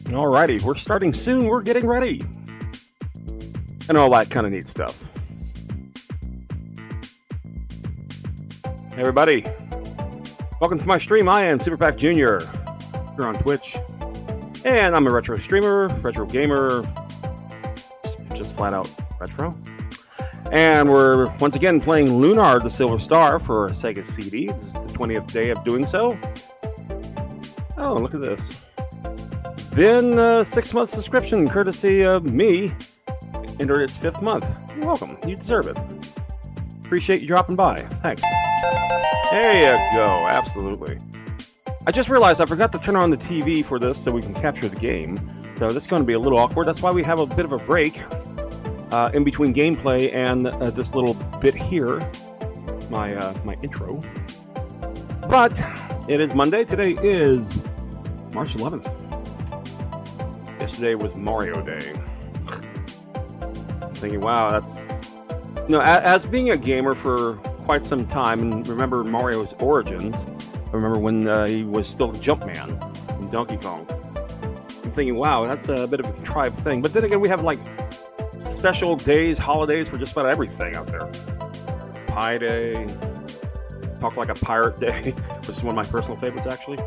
Alrighty, we're starting soon. We're getting ready. And all that kind of neat stuff. Hey everybody, welcome to my stream. I am Superpack Jr. here on Twitch. And I'm a retro streamer, retro gamer, just flat out retro. And we're once again playing Lunar, the Silver Star for SEGA CD. This is the 20th day of doing so. Oh, look at this. Then 6-month subscription, courtesy of me, entered its 5th month. You're welcome. You deserve it. Appreciate you dropping by. Thanks. There you go. Absolutely. I just realized I forgot to turn on the TV for this so we can capture the game. So this is going to be a little awkward. That's why we have a bit of a break in between gameplay and this little bit here, my intro. But it is Monday. Today is March 11th. Yesterday was Mario Day. I'm thinking, wow, that's... as being a gamer for quite some time, and remember Mario's origins, I remember when he was still Jumpman in Donkey Kong. I'm thinking, wow, that's a bit of a contrived thing. But then again, we have like special days, holidays for just about everything out there. Pie Day, Talk Like a Pirate Day, which is one of my personal favorites, actually.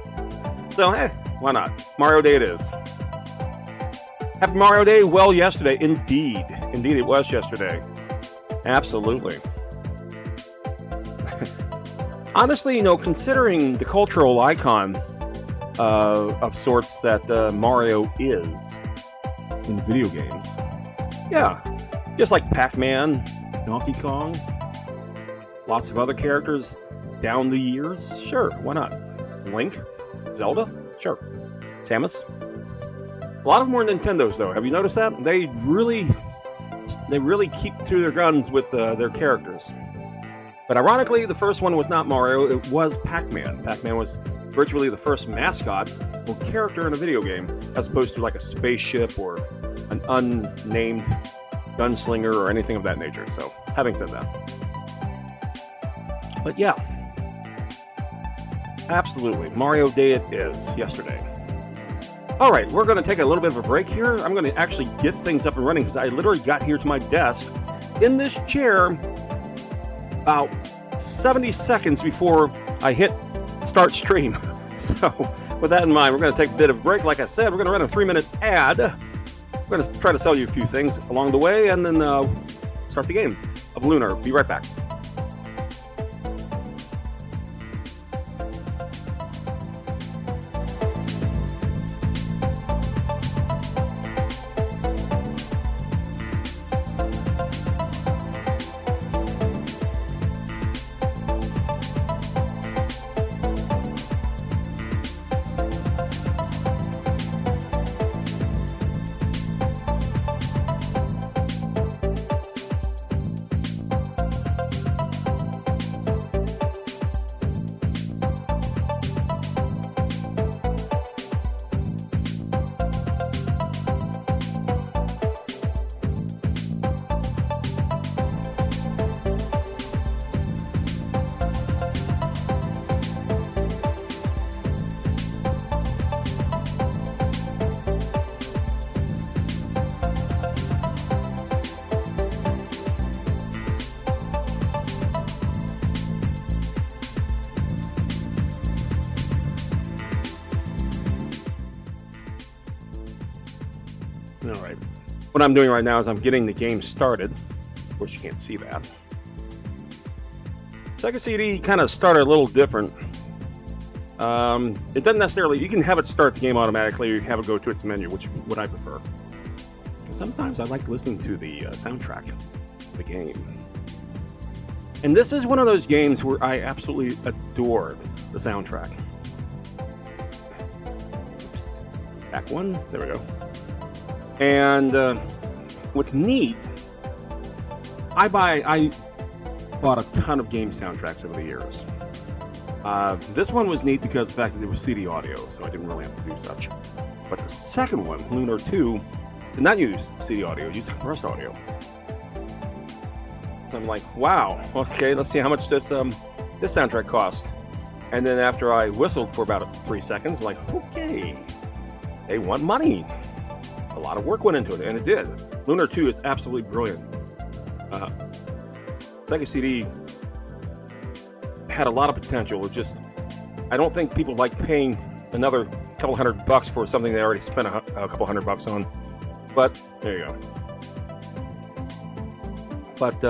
So, why not? Mario Day it is. Happy Mario Day? Well, yesterday. Indeed. Indeed, it was yesterday. Absolutely. Honestly, considering the cultural icon of sorts that Mario is in video games, yeah, just like Pac-Man, Donkey Kong, lots of other characters down the years, sure, why not? Link, Zelda, sure, Samus. A lot of them were Nintendos, though. Have you noticed that? They really keep to their guns with their characters. But ironically, the first one was not Mario, it was Pac-Man. Pac-Man was virtually the first mascot or character in a video game, as opposed to like a spaceship or an unnamed gunslinger or anything of that nature. So, having said that. But yeah. Absolutely. Mario Day it is, yesterday. Alright, we're going to take a little bit of a break here. I'm going to actually get things up and running because I literally got here to my desk in this chair about 70 seconds before I hit start stream. So, with that in mind, we're going to take a bit of a break. Like I said, we're going to run a 3-minute ad. We're going to try to sell you a few things along the way and then start the game of Lunar. Be right back. Alright. What I'm doing right now is I'm getting the game started. Of course, you can't see that. SEGA CD kind of started a little different. It doesn't necessarily... You can have it start the game automatically, or you can have it go to its menu, which would I prefer. Sometimes I like listening to the soundtrack of the game. And this is one of those games where I absolutely adored the soundtrack. Oops. Back one. There we go. And what's neat, I bought a ton of game soundtracks over the years. This one was neat because of the fact that it was CD audio, so I didn't really have to do such. But the second one, Lunar 2, did not use CD audio, it used compressed audio. So I'm like, wow, okay, let's see how much this soundtrack cost. And then after I whistled for about 3 seconds, I'm like, okay, they want money. A lot of work went into it, and it did. Lunar 2 is absolutely brilliant. SEGA CD had a lot of potential. It just, I don't think people like paying another couple $100 for something they already spent a couple $100 on. But there you go. But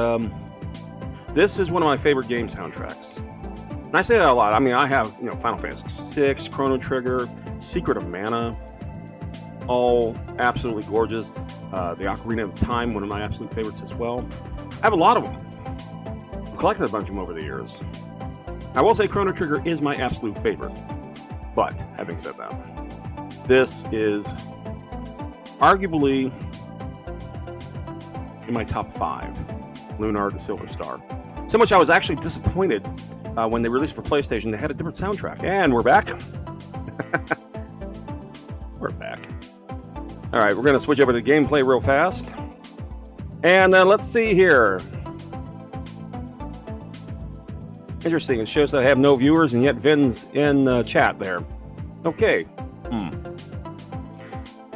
this is one of my favorite game soundtracks. And I say that a lot. I mean, I have, Final Fantasy VI, Chrono Trigger, Secret of Mana, all absolutely gorgeous. The Ocarina of Time, one of my absolute favorites as well. I have a lot of them. I've collected a bunch of them over the years. I will say Chrono Trigger is my absolute favorite. But, having said that, this is arguably in my top 5. Lunar, the Silver Star. So much I was actually disappointed when they released for PlayStation. They had a different soundtrack. And we're back. We're back. All right, we're going to switch over to gameplay real fast. And let's see here. Interesting. It shows that I have no viewers, and yet Vin's in chat there. Okay.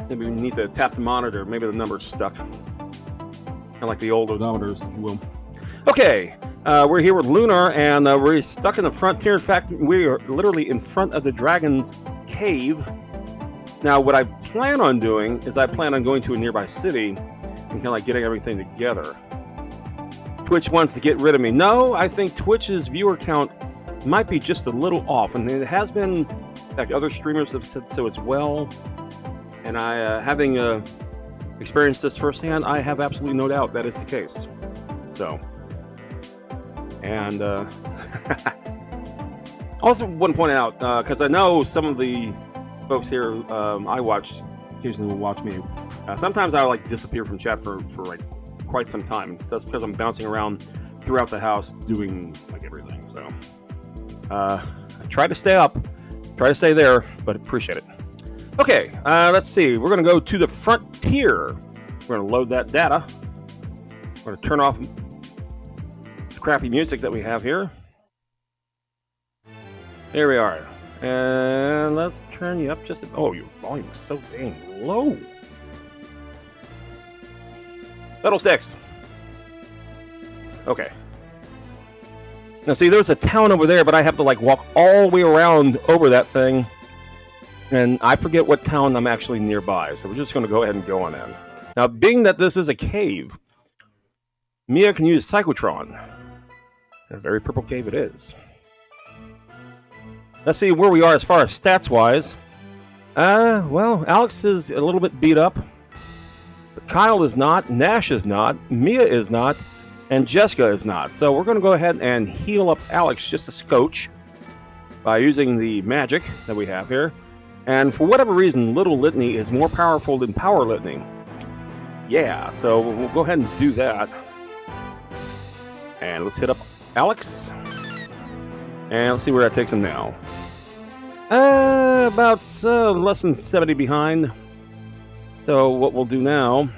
Maybe we need to tap the monitor. Maybe the number's stuck. Kind of like the old odometers, if you will. Okay. We're here with Lunar, and we're stuck in the frontier. In fact, we are literally in front of the dragon's cave. Now, what I plan on doing is I plan on going to a nearby city and kind of like getting everything together. Twitch wants to get rid of me. No, I think Twitch's viewer count might be just a little off, and it has been. In fact, other streamers have said so as well. And I, having experienced this firsthand, I have absolutely no doubt that is the case. So, and also want to point out, because I know some of the folks here I watch occasionally will watch me. Sometimes I like disappear from chat for like quite some time. That's because I'm bouncing around throughout the house doing like everything. So I try to stay up, try to stay there, but appreciate it. Okay, let's see. We're going to go to the frontier. We're going to load that data. We're going to turn off the crappy music that we have here. There we are. And let's turn you up just a... Oh, your volume is so dang low. Fiddlesticks. Okay. Now, see, there's a town over there, but I have to, like, walk all the way around over that thing. And I forget what town I'm actually nearby, so we're just going to go ahead and go on in. Now, being that this is a cave, Mia can use Psychotron. A very purple cave it is. Let's see where we are as far as stats-wise. Well, Alex is a little bit beat up. Kyle is not. Nash is not. Mia is not. And Jessica is not. So we're going to go ahead and heal up Alex just a scotch by using the magic that we have here. And for whatever reason, Little Litany is more powerful than Power Litany. Yeah, so we'll go ahead and do that. And let's hit up Alex. And let's see where that takes him now. About less than 70 behind. So what we'll do now,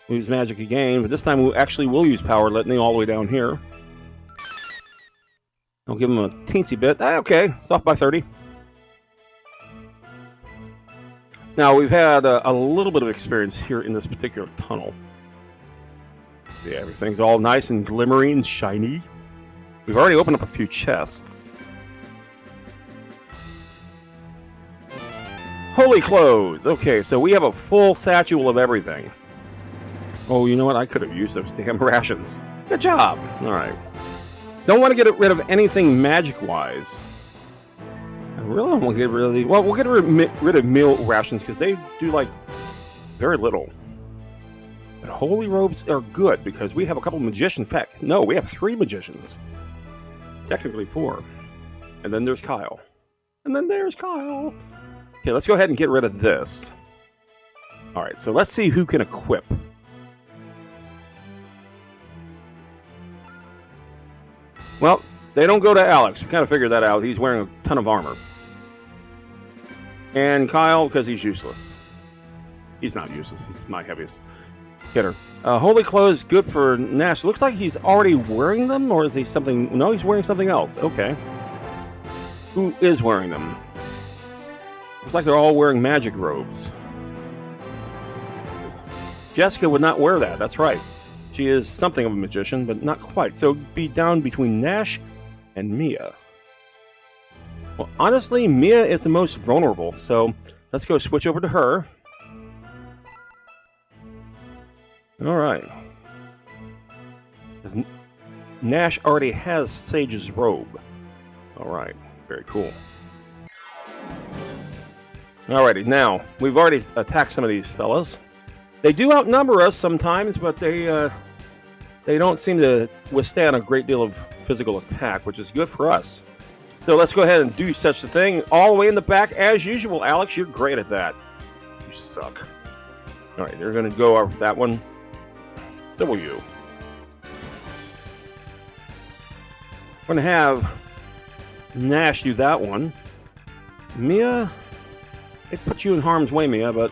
we'll use magic again, but this time we actually will use Power Litany all the way down here. I'll give him a teensy bit. Okay, it's off by 30. Now, we've had a little bit of experience here in this particular tunnel. Yeah, everything's all nice and glimmering and shiny. We've already opened up a few chests. Holy clothes! Okay, so we have a full satchel of everything. Oh, you know what? I could have used those damn rations. Good job! Alright. Don't want to get rid of anything magic-wise. I really don't want to get rid of the... Well, we'll get rid of meal rations because they do, like, very little. But holy robes are good because we have a couple magicians. In fact, no, we have 3 magicians. Technically 4. And then there's Kyle. And then there's Kyle. Okay, let's go ahead and get rid of this. Alright, so let's see who can equip. Well, they don't go to Alex. We kind of figured that out. He's wearing a ton of armor. And Kyle, because he's useless. He's not useless. He's my heaviest hitter. Holy clothes, good for Nash. Looks like he's already wearing them, or is he something... No, he's wearing something else. Okay. Who is wearing them? Looks like they're all wearing magic robes. Jessica would not wear that, that's right. She is something of a magician, but not quite. So it'd be down between Nash and Mia. Well, honestly, Mia is the most vulnerable, so let's go switch over to her. Alright. Nash already has Sage's robe. Alright, very cool. Alrighty, now, we've already attacked some of these fellas. They do outnumber us sometimes, but they don't seem to withstand a great deal of physical attack, which is good for us. So let's go ahead and do such a thing. All the way in the back, as usual. Alex, you're great at that. You suck. Alright, they're going to go over that one. So will you. We're going to have Nash do that one. Mia, it puts you in harm's way, Mia, but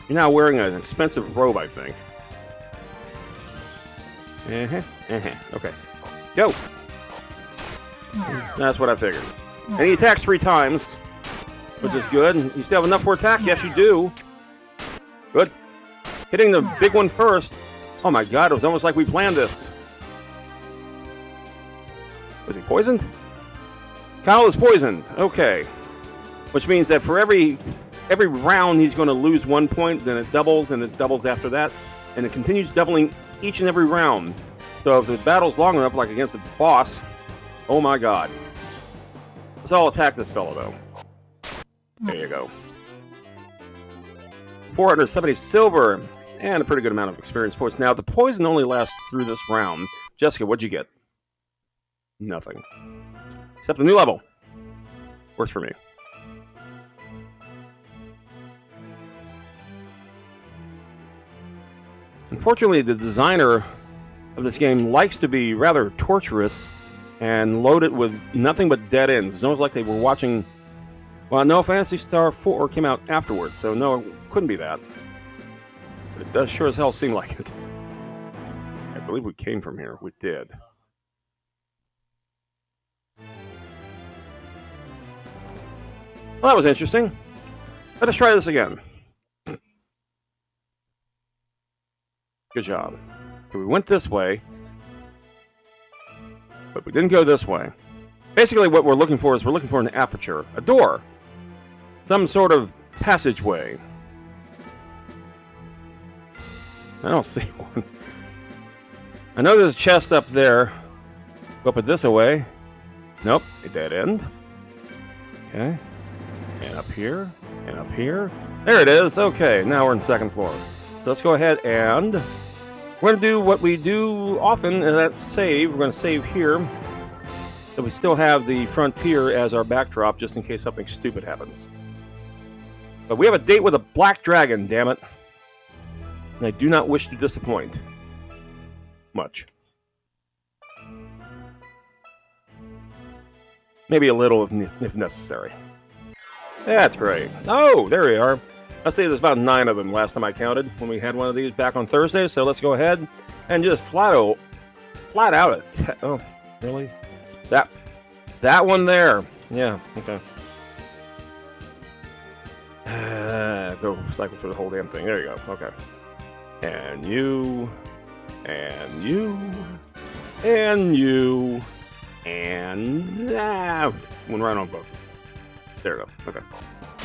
you're now wearing an expensive robe, I think. Okay. Go! That's what I figured. And he attacks 3 times, which is good. You still have enough for attack? Yes, you do. Good. Hitting the big one first. Oh my god, it was almost like we planned this. Was he poisoned? Kyle is poisoned. Okay. Which means that for every round he's going to lose 1 point, then it doubles, and it doubles after that, and it continues doubling each and every round. So if the battle's long enough, like against the boss, oh my god. Let's all attack this fellow, though. There you go. 470 silver, and a pretty good amount of experience points. Now, the poison only lasts through this round. Jessica, what'd you get? Nothing. Except a new level. Works for me. Unfortunately, the designer of this game likes to be rather torturous and load it with nothing but dead ends. It's almost like they were watching... Well, no, Phantasy Star 4 came out afterwards, so no, it couldn't be that. But it does sure as hell seem like it. I believe we came from here. We did. Well, that was interesting. Let us try this again. Good job. Okay, we went this way, but we didn't go this way. Basically, what we're looking for is we're looking for an aperture, a door, some sort of passageway. I don't see one. I know there's a chest up there. Go up it this way. Nope, a dead end. Okay. And up here, and up here. There it is. Okay, now we're on the second floor. So let's go ahead and we're going to do what we do often, and that's save. We're going to save here. So we still have the frontier as our backdrop, just in case something stupid happens. But we have a date with a black dragon, damn it. And I do not wish to disappoint. Much. Maybe a little if necessary. That's great. Oh, there we are. I'll say there's about 9 of them last time I counted when we had one of these back on Thursday. So let's go ahead and just flat out oh, really? That one there. Yeah, okay. Go cycle through the whole damn thing. There you go. Okay. And you. And you. And you. And one right on both. There we go. Okay.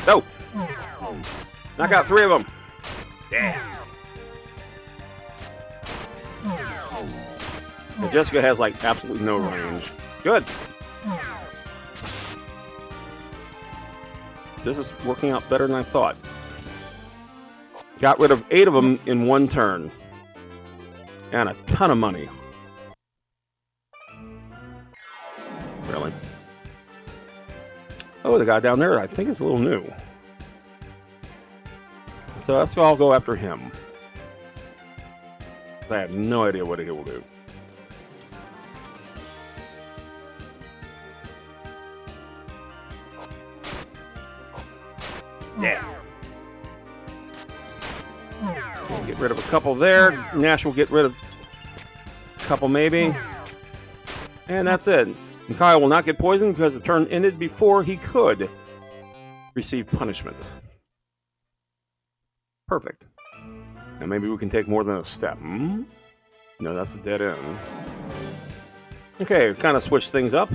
Go! Knock out 3 of them. Yeah. And Jessica has like absolutely no range. Good. This is working out better than I thought. Got rid of 8 of them in 1 turn. And a ton of money. Really? Oh, the guy down there I think is a little new. So let's all go after him. I have no idea what he will do. Yeah. We'll get rid of a couple there. Nash will get rid of a couple maybe. And that's it. And Kyle will not get poisoned because the turn ended before he could. receive punishment. Perfect. And maybe we can take more than a step. No, that's a dead end. Okay, kind of switch things up.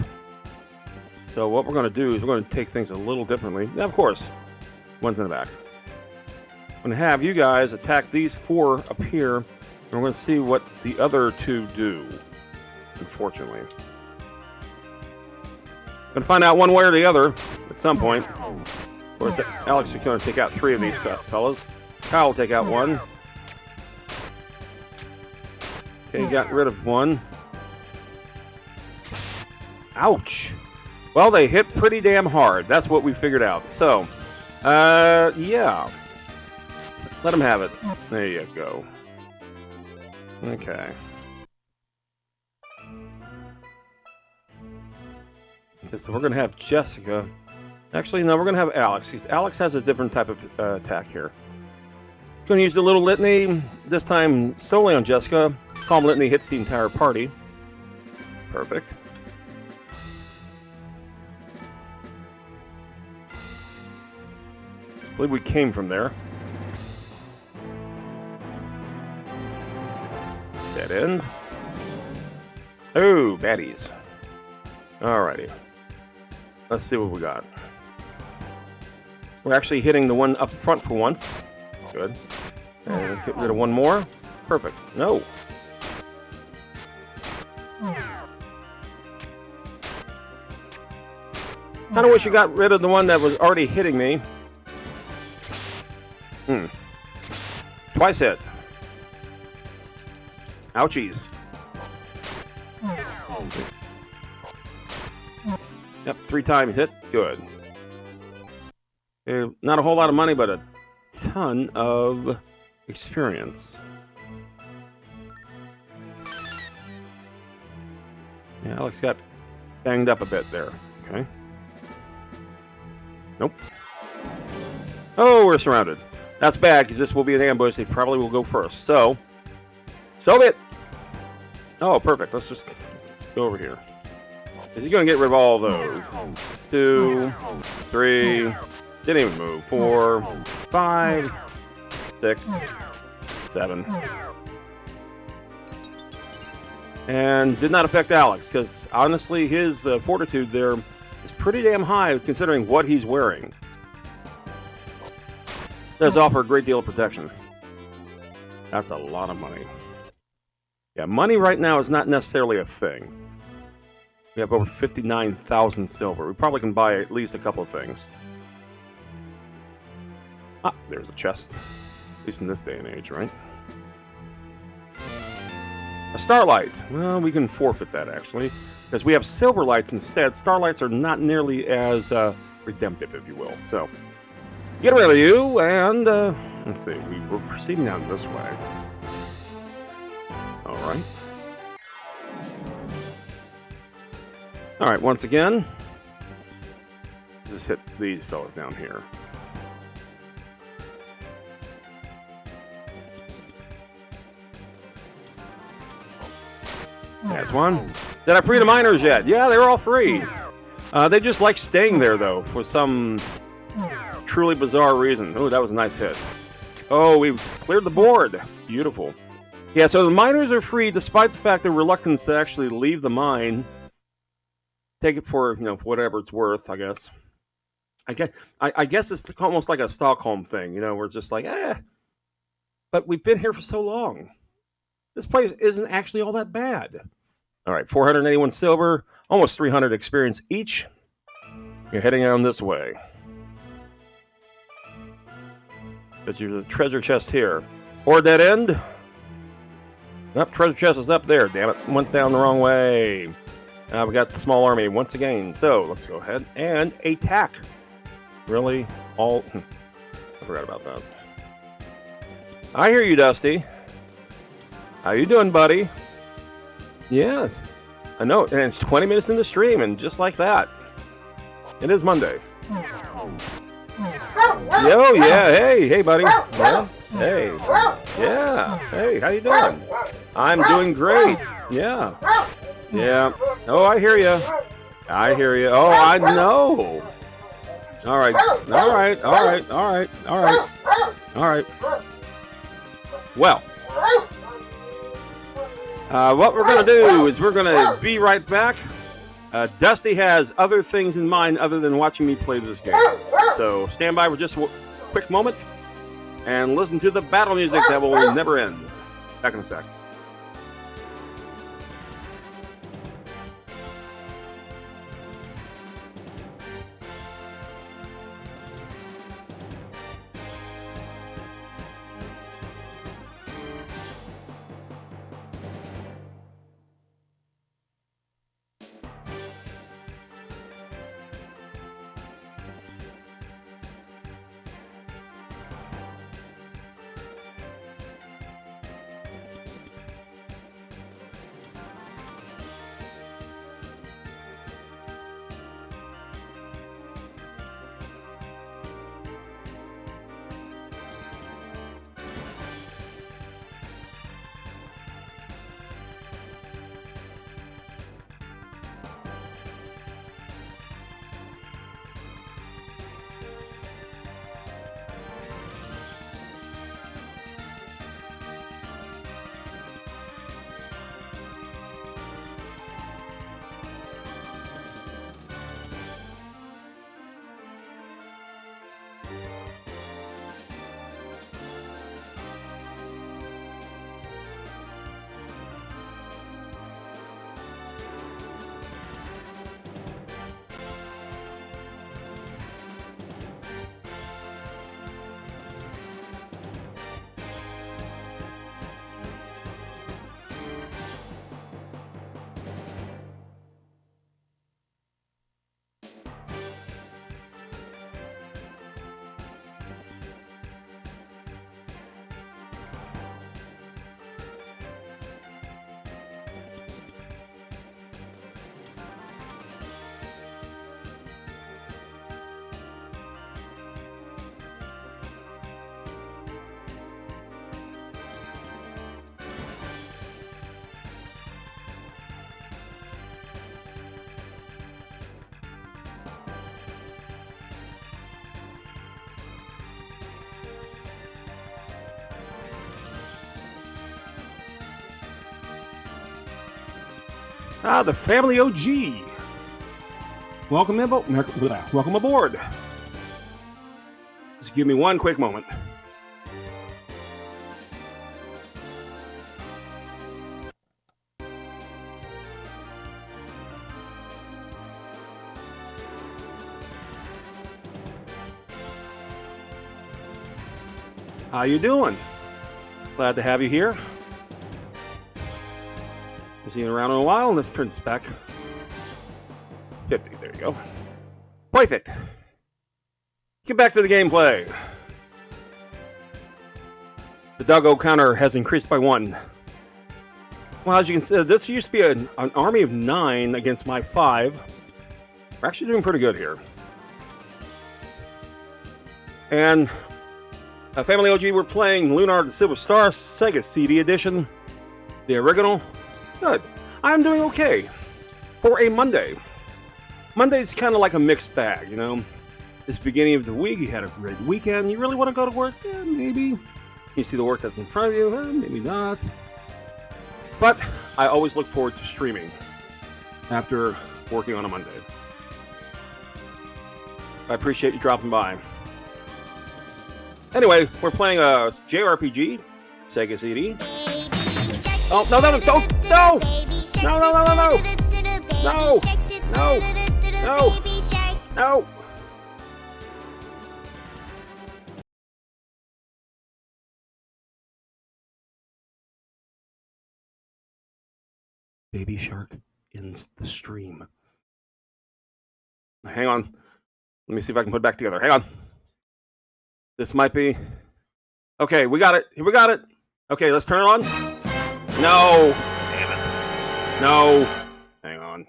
So what we're going to do is we're going to take things a little differently. Now, of course, one's in the back. I'm going to have you guys attack these 4 up here, and we're going to see what the other 2 do, unfortunately. I'm going to find out one way or the other at some point. Of course, Alex is going to take out 3 of these fellas. Kyle will take out 1. Okay, got rid of 1. Ouch! Well, they hit pretty damn hard. That's what we figured out. So, yeah. Let them have it. There you go. Okay. So we're going to have Jessica. Actually, no, we're going to have Alex. Alex has a different type of attack here. Going to use the little litany, this time solely on Jessica. Calm litany hits the entire party. Perfect. I believe we came from there. Dead end. Oh, baddies. Alrighty. Let's see what we got. We're actually hitting the one up front for once. Good. And let's get rid of 1 more. Perfect. No. Kind of wish you got rid of the one that was already hitting me. Twice hit. Ouchies. Yep, 3-time hit. Good. Not a whole lot of money, but a ton of experience. Yeah, Alex got banged up a bit there. Okay. Nope. Oh, we're surrounded. That's bad, because this will be an ambush. They probably will go first. So be it. Oh, perfect. Let's go over here. He's going to get rid of all those. 2, 3, didn't even move. 4, 5, 6, 7. And did not affect Alex, because honestly, his fortitude there is pretty damn high considering what he's wearing. Does offer a great deal of protection. That's a lot of money. Yeah, money right now is not necessarily a thing. We have over 59,000 silver. We probably can buy at least a couple of things. Ah, there's a chest. At least in this day and age, right? A starlight. Well, we can forfeit that, actually. Because we have silver lights instead. Starlights are not nearly as redemptive, if you will. So, get rid of you, and let's see. We're proceeding down this way. Alright. Alright, once again, just hit these fellas down here. That's one. Did I free the miners yet? Yeah, they're all free. They just like staying there, though, for some truly bizarre reason. Oh, that was a nice hit. Oh, we've cleared the board. Beautiful. Yeah, so the miners are free, despite the fact they're reluctant to actually leave the mine. Take it for, for whatever it's worth, I guess. I guess it's almost like a Stockholm thing, we're just like, but we've been here for so long. This place isn't actually all that bad. All right, 481 silver, almost 300 experience each. You're heading on this way. There's a treasure chest here. Or dead end. Nope, treasure chest is up there. Damn it, went down the wrong way. We got the small army once again. So let's go ahead and attack. Really? I forgot about that. I hear you, Dusty. How you doing, buddy? Yes. I know, and it's 20 minutes in the stream, and just like that. It is Monday. Yo, yeah, hey, buddy. Yeah, hey. Yeah, hey, how you doing? I'm doing great. Yeah. Yeah. Oh, I hear you. Oh, I know. All right. All right. All right. All right. All right. All right. Well, what we're going to do is we're going to be right back. Dusty has other things in mind other than watching me play this game. So stand by for just a quick moment and listen to the battle music that will never end. Back in a sec. The family OG. Welcome aboard. Just give me one quick moment. How you doing? Glad to have you here. I've seen you around in a while. Let's turn this back. 50. There you go. Perfect. Get back to the gameplay. The doggo counter has increased by 1. Well, as you can see, this used to be an army of 9 against my 5. We're actually doing pretty good here. And Family OG, we're playing Lunar the Silver Star SEGA CD edition. The original. Good. I'm doing okay. For a Monday. Monday's kind of like a mixed bag, you know. This beginning of the week, you had a great weekend. You really want to go to work? Yeah, maybe. You see the work that's in front of you? Maybe not. But I always look forward to streaming after working on a Monday. I appreciate you dropping by. Anyway, we're playing a JRPG, SEGA CD. Oh, no, don't, no! No, no, no, no, no! No! No! No! No! Baby Shark in the stream. Hang on. Let me see if I can put it back together. Hang on. This might be... Okay, we got it. We got it. Okay, let's turn it on. No! Damn it. No! Hang on.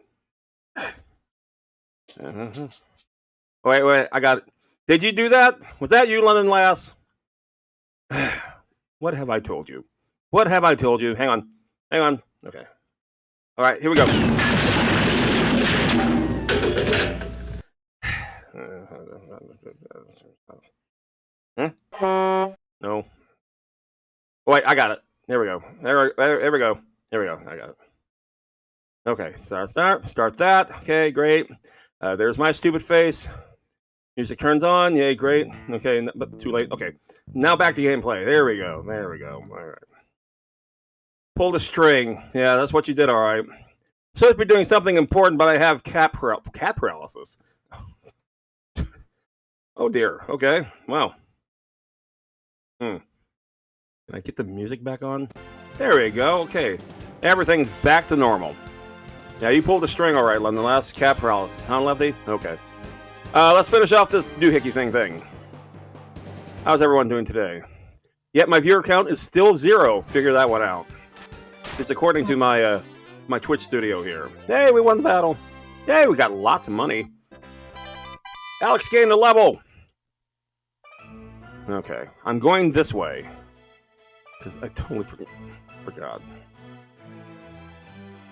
Wait, I got it. Did you do that? Was that you, London Lass? What have I told you? What have I told you? Hang on. Hang on. Okay. All right, here we go. Huh? No. Wait, I got it. There we go. There we go. There we go. I got it. Okay, start that. Okay, great. There's my stupid face. Music turns on. Yay, great. Okay, but too late. Okay, now back to gameplay. There we go. There we go. All right. Pull the string. Yeah, that's what you did. All right. Supposed to be doing something important, but I have cat paralysis. Oh dear. Okay. Wow. Can I get the music back on? There we go. Okay. Everything's back to normal. Yeah, you pulled the string all right, London. Last cat paralysis. Huh, Lefty? Okay. Let's finish off this doohickey thing. How's everyone doing today? Yet my viewer count is still 0. Figure that one out. It's according to my my Twitch studio here. Hey, we won the battle. Hey, we got lots of money. Alex gained a level. Okay, I'm going this way. Because I totally forgot.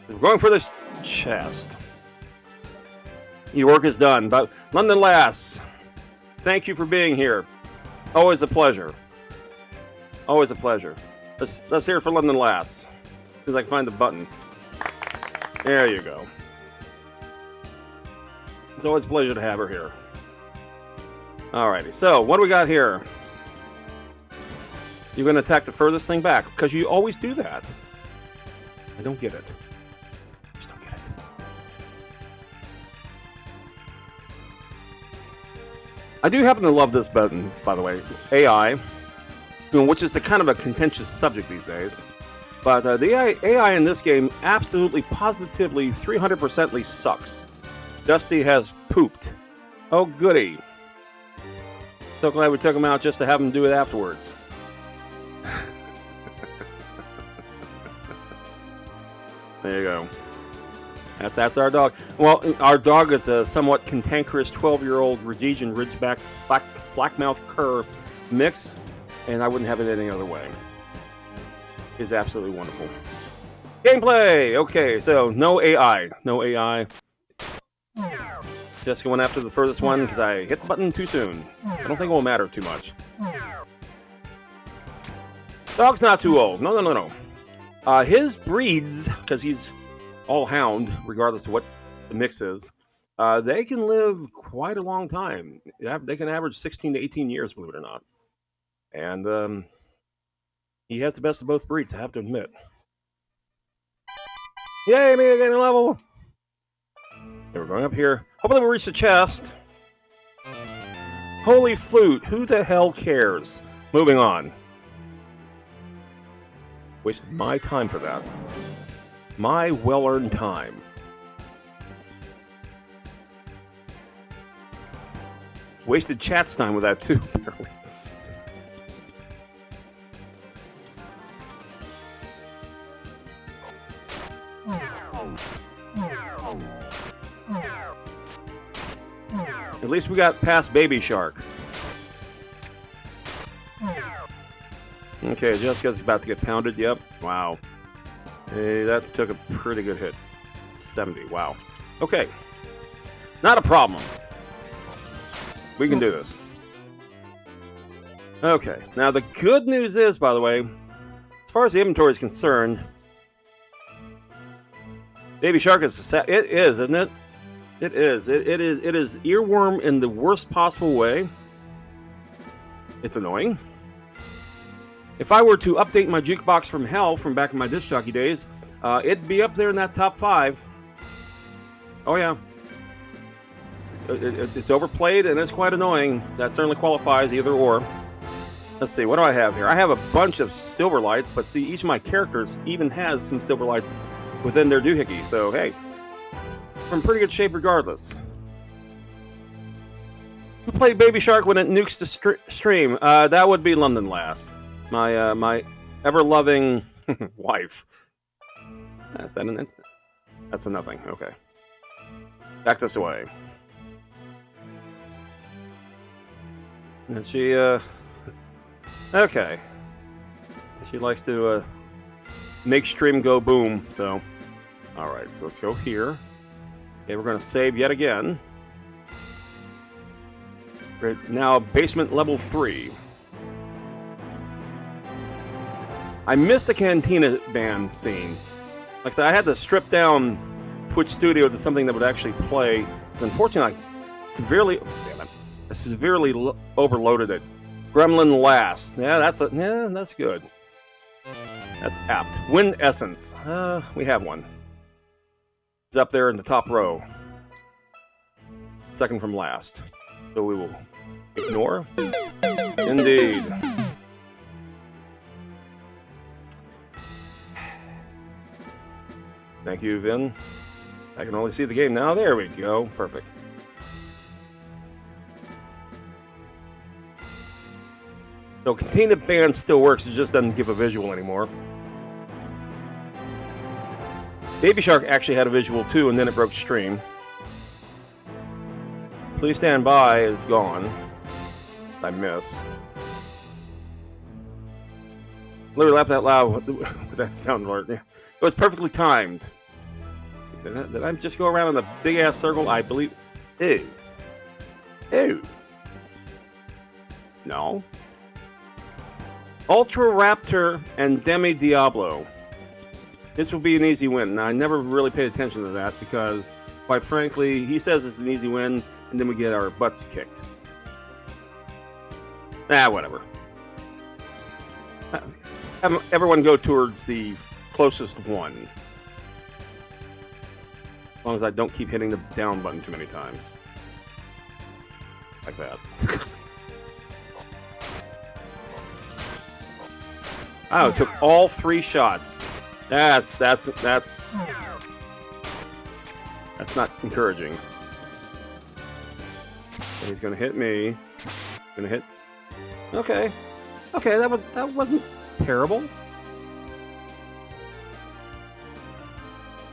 We're going for this chest. Your work is done. But London Lass, thank you for being here. Always a pleasure. Always a pleasure. Let's hear it for London Lass. Because I can find the button. There you go. It's always a pleasure to have her here. Alrighty, so what do we got here? You're going to attack the furthest thing back, because you always do that. I don't get it. I just don't get it. I do happen to love this button, by the way. It's AI, which is a kind of a contentious subject these days. But the AI in this game absolutely, positively, 300%ly sucks. Dusty has pooped. Oh, goody. So glad we took him out just to have him do it afterwards. There you go. That's our dog. Well, our dog is a somewhat cantankerous 12-year-old Rhodesian Ridgeback Blackmouth Cur mix, and I wouldn't have it any other way. It's absolutely wonderful. Gameplay! Okay, so no AI. No AI. Just going after the furthest one because I hit the button too soon. I don't think it will matter too much. Dog's not too old. No. His breeds, because he's all hound, regardless of what the mix is, they can live quite a long time. They can average 16 to 18 years, believe it or not. And he has the best of both breeds, I have to admit. Yay, me again a level! Okay, we're going up here. Hopefully we'll reach the chest. Holy flute, who the hell cares? Moving on. Wasted my time for that. My well-earned time. Wasted chat's time with that too, apparently. At least we got past Baby Shark. Okay, Jessica's about to get pounded. Yep. Wow. Hey, that took a pretty good hit. 70. Wow. Okay. Not a problem. We can do this. Okay. Now, the good news is, by the way, as far as the inventory is concerned, Baby Shark is it is, isn't it? It is. It is earworm in the worst possible way. It's annoying. If I were to update my jukebox from hell from back in my disc jockey days, it'd be up there in that top 5. Oh yeah. It's overplayed and it's quite annoying. That certainly qualifies either or. Let's see, what do I have here? I have a bunch of silver lights, but see, each of my characters even has some silver lights within their doohickey. So hey, we're in pretty good shape regardless. Who played Baby Shark when it nukes the stream? That would be London Lass. My ever-loving wife. That's that. That's a nothing. Okay. Back this way. And she, okay. She likes to, make stream go boom, so. Alright, so let's go here. Okay, we're going to save yet again. We're now basement level 3. I missed the Cantina band scene. Like I said, I had to strip down Twitch Studio to something that would actually play. Unfortunately, I severely overloaded it. Gremlin Last. Yeah, that's good. That's apt. Wind Essence. We have one. It's up there in the top row. Second from last. So we will ignore. Indeed. Thank you, Vin. I can only see the game now. There we go. Perfect. So Cantina Band still works. It just doesn't give a visual anymore. Baby Shark actually had a visual too, and then it broke stream. Please Stand By is gone. I miss. Literally laughed out loud with that sound alert. It was perfectly timed. Did I just go around in a big ass circle? I believe. Ew. Ew. No. Ultra Raptor and Demi Diablo. This will be an easy win. Now, I never really paid attention to that because, quite frankly, he says it's an easy win, and then we get our butts kicked. Whatever. Have everyone go towards the closest one. As long as I don't keep hitting the down button too many times. Like that. Oh, took all 3 shots. That's not encouraging. And he's gonna hit me. Gonna hit. Okay, that wasn't terrible.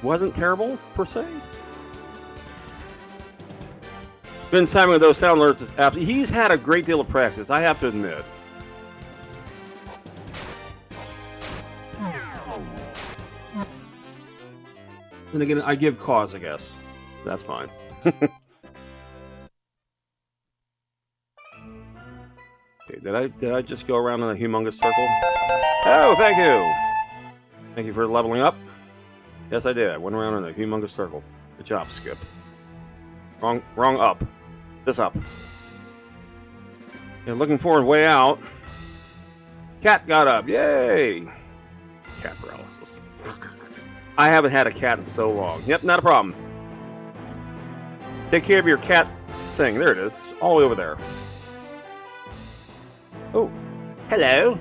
Wasn't terrible per se. Vince Simon with those sound alerts is absolutely. He's had a great deal of practice, I have to admit. And again, I give cause, I guess. That's fine. Okay, did I just go around in a humongous circle? Oh, thank you! Thank you for leveling up. Yes, I did. I went around in a humongous circle. Good job, Skip. Wrong up. This up. And looking forward way out. Cat got up. Yay! Cat paralysis. I haven't had a cat in so long. Yep, not a problem. Take care of your cat thing. There it is. All the way over there. Oh, hello.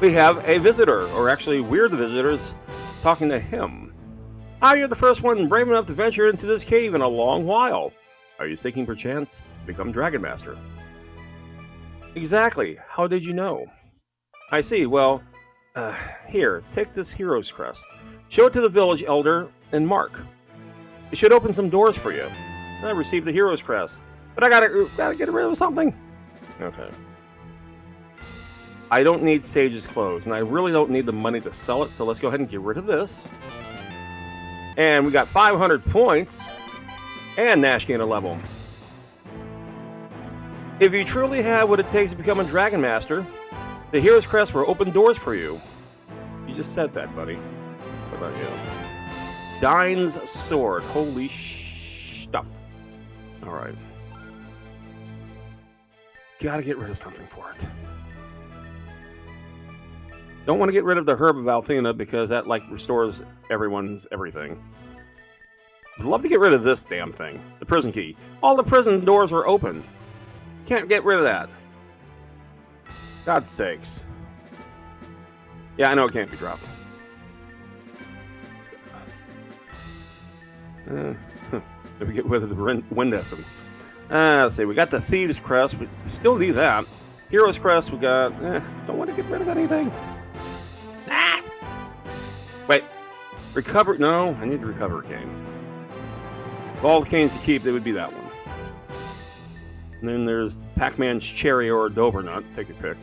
We have a visitor, or actually we're the visitors talking to him. Ah, you're the first one brave enough to venture into this cave in a long while. Are you seeking perchance to become Dragon Master? Exactly. How did you know? I see. Well, here, take this hero's crest. Show it to the village elder and mark. It should open some doors for you. I received the hero's crest, but I gotta get rid of something. Okay. I don't need Sage's clothes, and I really don't need the money to sell it, so let's go ahead and get rid of this. And we got 500 points, and Nash gained a level. If you truly have what it takes to become a Dragon Master, the hero's crest will open doors for you. You just said that, buddy. What about you? Dine's sword. Holy stuff. Alright. Gotta get rid of something for it. Don't want to get rid of the Herb of Althena because that, like, restores everyone's everything. I'd love to get rid of this damn thing. The prison key. All the prison doors are open. Can't get rid of that. God's sakes. Yeah, I know it can't be dropped. If we get rid of the wind essence. Let's see, we got the Thieves' Crest. We still need that. Hero's Crest, we got... don't want to get rid of anything. Ah! Wait. Recover... No, I need the Recover cane. Of all the canes to keep, they would be that one. And then there's Pac-Man's Cherry or Dover Nut. Take your pick.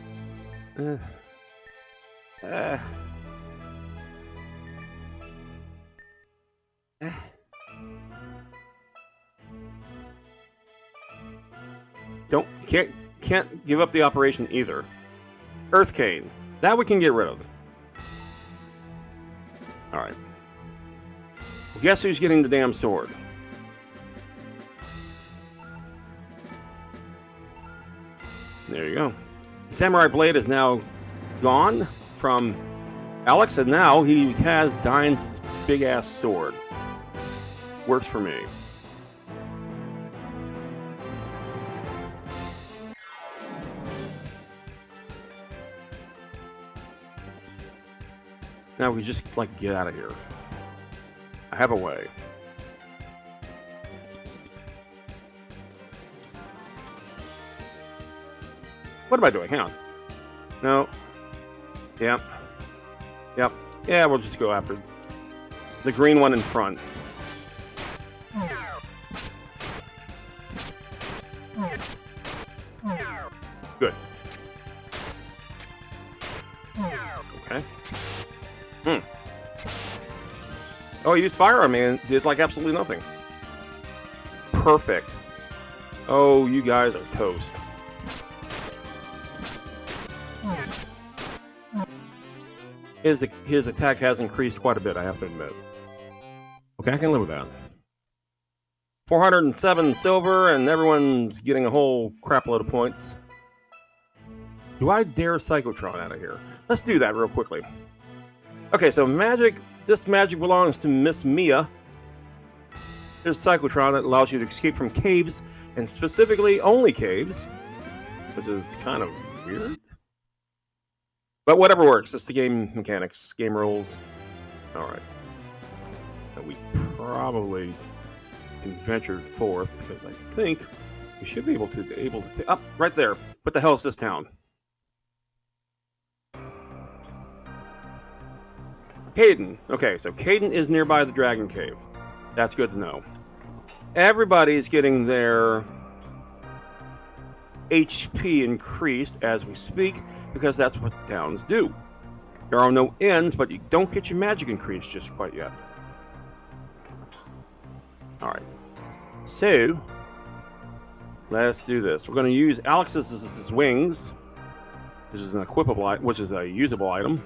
Can't give up the operation either. Earth Cane. That we can get rid of. Alright. Guess who's getting the damn sword? There you go. Samurai Blade is now gone from Alex, and now he has Dine's big-ass sword. Works for me. Now we just, get out of here. I have a way. What am I doing? Hang on. No. Yep. Yep. Yeah, we'll just go after the green one in front. Good. Okay. Oh, he used firearm and did absolutely nothing. Perfect. Oh, you guys are toast. His attack has increased quite a bit, I have to admit. Okay, I can live with that. 407 silver, and everyone's getting a whole crap load of points. Do I dare Psychotron out of here? Let's do that real quickly. Okay, so this magic belongs to Miss Mia. There's Psychotron that allows you to escape from caves, and specifically only caves, which is kind of weird. But whatever works. It's the game mechanics, game rules. Alright. We probably can venture forth, because I think we should be able to up right there. What the hell is this town? Caden. Okay, so Caden is nearby the Dragon Cave. That's good to know. Everybody's getting their HP increased as we speak, because that's what towns do. There are no ends, but you don't get your magic increased just quite yet. Alright. So, let's do this. We're going to use Alex's wings, which is an equipable, which is a usable item.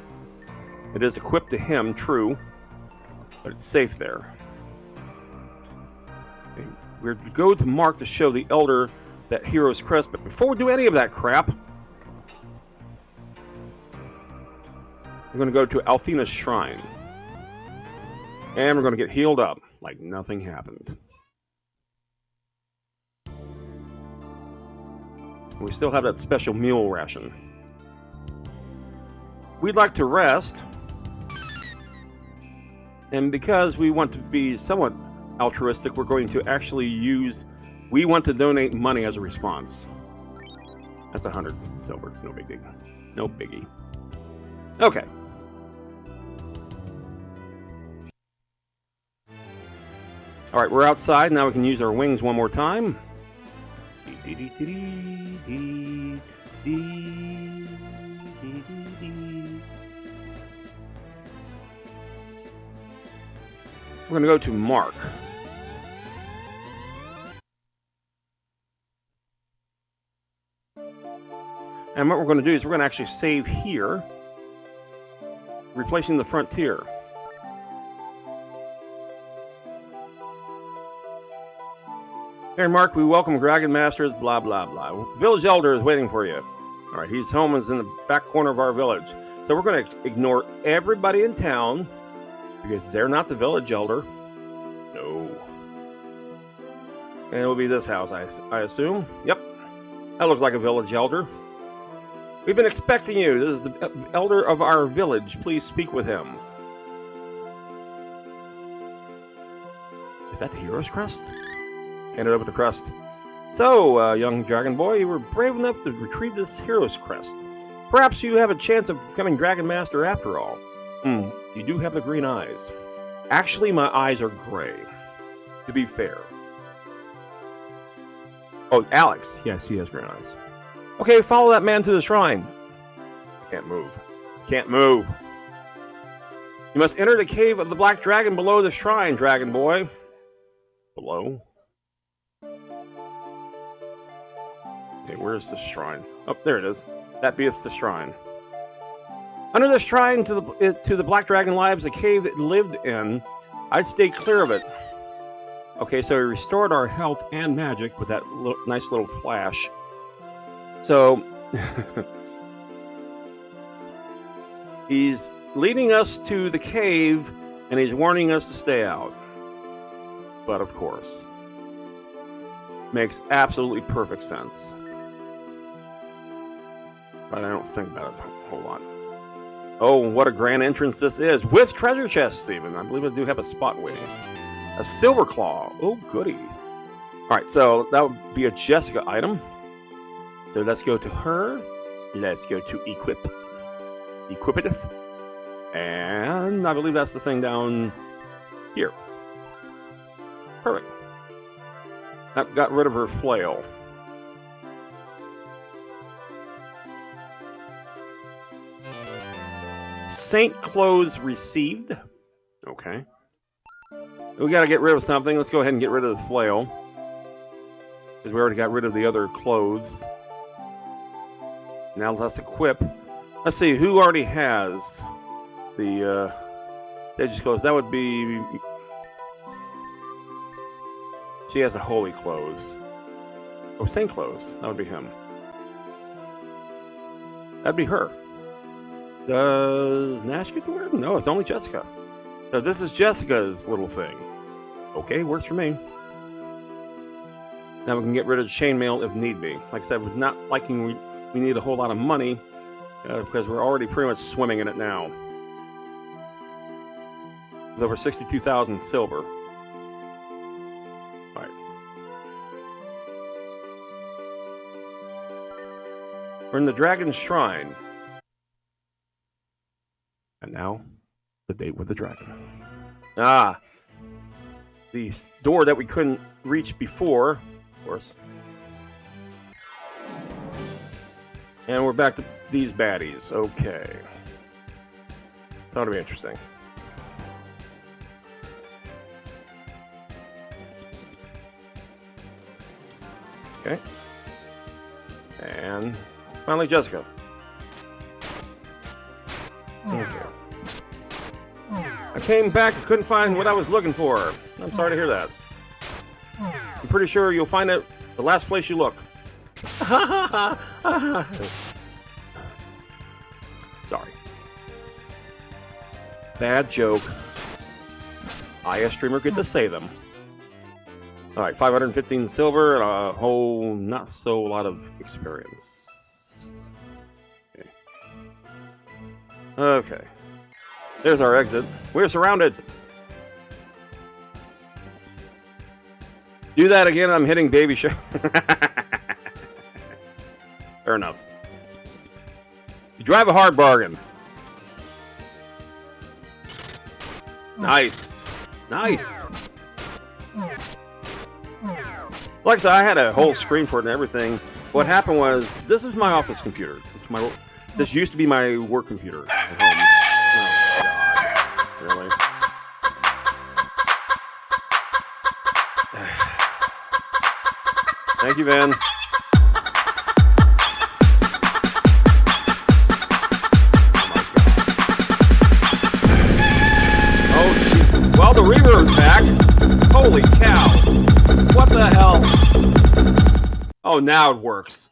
It is equipped to him, true, but it's safe there. Okay. We're going to go to Mark to show the Elder that hero's crest, but before we do any of that crap, we're going to go to Althena's shrine. And we're going to get healed up like nothing happened. We still have that special meal ration. We'd like to rest. And because we want to be somewhat altruistic, we're going to actually we want to donate money as a response. That's 100 silver. It's no biggie. No biggie. Okay. Alright, we're outside. Now we can use our wings one more time. We're going to go to Mark. And what we're going to do is we're going to actually save here, replacing the frontier. Here, Mark, we welcome Dragon Masters, blah, blah, blah. Village Elder is waiting for you. All right, his home is in the back corner of our village. So we're going to ignore everybody in town, because they're not the village elder. No. And it'll be this house, I assume. Yep. That looks like a village elder. We've been expecting you. This is the elder of our village. Please speak with him. Is that the hero's crest? Hand it over the crest. So, young dragon boy, you were brave enough to retrieve this hero's crest. Perhaps you have a chance of becoming Dragon Master after all. You do have the green eyes. Actually, my eyes are gray, to be fair. Oh, Alex. Yes, he has green eyes. Okay, follow that man to the shrine. Can't move. Can't move. You must enter the cave of the Black Dragon below the shrine, dragon boy. Below? Okay, where's the shrine? Oh, there it is. That beeth the shrine. Under the shrine to the black dragon lives a cave it lived in. I'd stay clear of it. Okay, so he restored our health and magic with that nice little flash. So he's leading us to the cave, and he's warning us to stay out. But of course, makes absolutely perfect sense. But I don't think about it a whole lot. Oh, what a grand entrance this is, with treasure chests even. I believe I do have a spot waiting. A silver claw. Oh, goody. All right, so that would be a Jessica item. So let's go to her. Let's go to equip. Equipiteth. And I believe that's the thing down here. Perfect. That got rid of her flail. Saint clothes received. Okay. We got to get rid of something. Let's go ahead and get rid of the flail. Because we already got rid of the other clothes. Now let's equip. Let's see, who already has the Tejas clothes? That would be... She has a holy clothes. Oh, Saint clothes. That would be him. That'd be her. Does Nash get to wear it? No, it's only Jessica. So this is Jessica's little thing. Okay, works for me. Now we can get rid of chainmail if need be. Like I said, with not liking we need a whole lot of money because we're already pretty much swimming in it now. With over 62,000 silver. All right. We're in the Dragon's Shrine. And now, the date with the dragon. Ah, the door that we couldn't reach before, of course. And we're back to these baddies. Okay. It's ought to be interesting. Okay. And finally, Jessica. Okay. I came back and couldn't find what I was looking for. I'm sorry to hear that. I'm pretty sure you'll find it the last place you look. Sorry. Bad joke. I, a streamer, get to say them. Alright, 515 silver and a whole not so lot of experience. Okay. Okay. There's our exit. We're surrounded. Do that again, I'm hitting baby shark. Fair enough. You drive a hard bargain. Nice. Nice. Like I said, I had a whole screen for it and everything. What happened was, this is my office computer. This used to be my work computer at home. Really? Thank you, Van. Oh, geez. Well, the reverb's back. Holy cow. What the hell? Oh, now it works.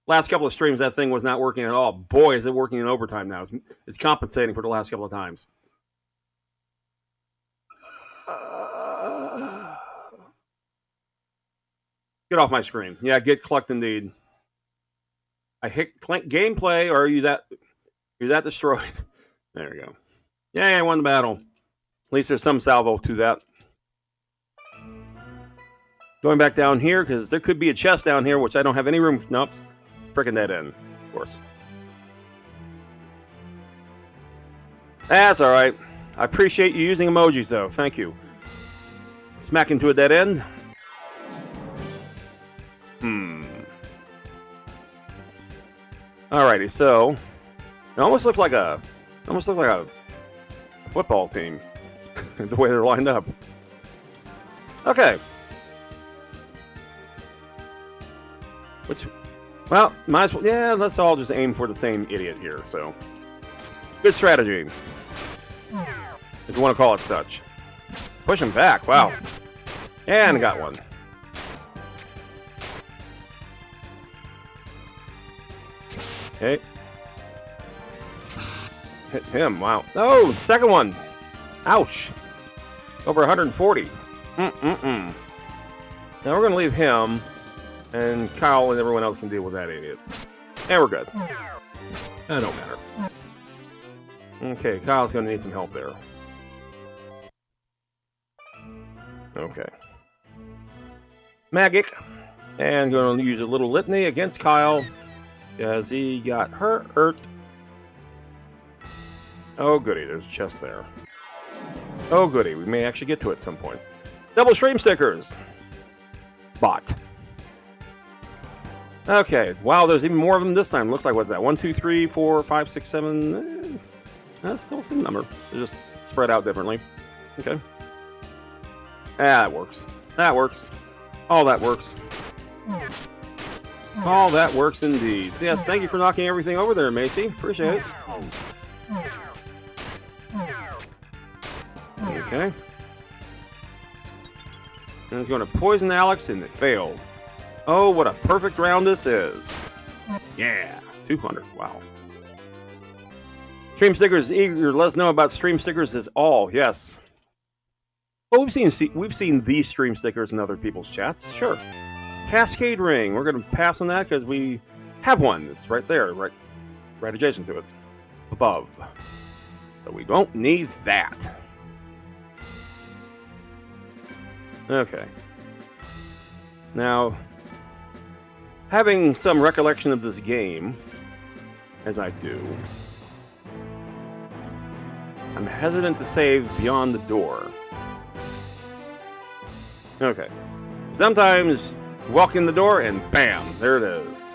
Last couple of streams, that thing was not working at all. Boy, is it working in overtime now. It's compensating for the last couple of times. Get off my screen. Yeah, get clucked indeed. I hit gameplay, or are you that destroyed? There we go. Yay, I won the battle. At least there's some salvo to that. Going back down here, because there could be a chest down here, which I don't have any room. Nope. Freaking dead end, of course. That's all right. I appreciate you using emojis, though. Thank you. Smack into a dead end. Alrighty, so it almost looks like a football team, the way they're lined up. Okay. Well, might as well. Yeah, let's all just aim for the same idiot here. So, good strategy, if you want to call it such. Push him back. Wow. And got one. Okay. Hit him. Wow. Oh, second one. Ouch. Over 140. Now we're going to leave him, and Kyle and everyone else can deal with that idiot. And we're good. That don't matter. Okay, Kyle's going to need some help there. Okay. Magic. And going to use a little litany against Kyle, because he got hurt. Oh, goody. There's a chest there. Oh, goody. We may actually get to it at some point. Double stream stickers. Bot. Okay. Wow, there's even more of them this time. Looks like, what's that? 1, 2, 3, 4, 5, 6, 7. That's still the same number. They're just spread out differently. Okay. That works. That works. All that works. All that works indeed. Yes, thank you for knocking everything over there, Macy. Appreciate it. Okay. And it's going to poison Alex, and it failed. Oh, what a perfect round this is. Yeah, 200. Wow. Stream stickers eager to let us know about stream stickers is all. Yes. Well, we've seen these stream stickers in other people's chats. Sure. Cascade ring. We're going to pass on that because we have one. It's right there, right adjacent to it, above. So we don't need that. Okay. Now, having some recollection of this game, as I do, I'm hesitant to save beyond the door. Okay. Sometimes you walk in the door and bam, there it is.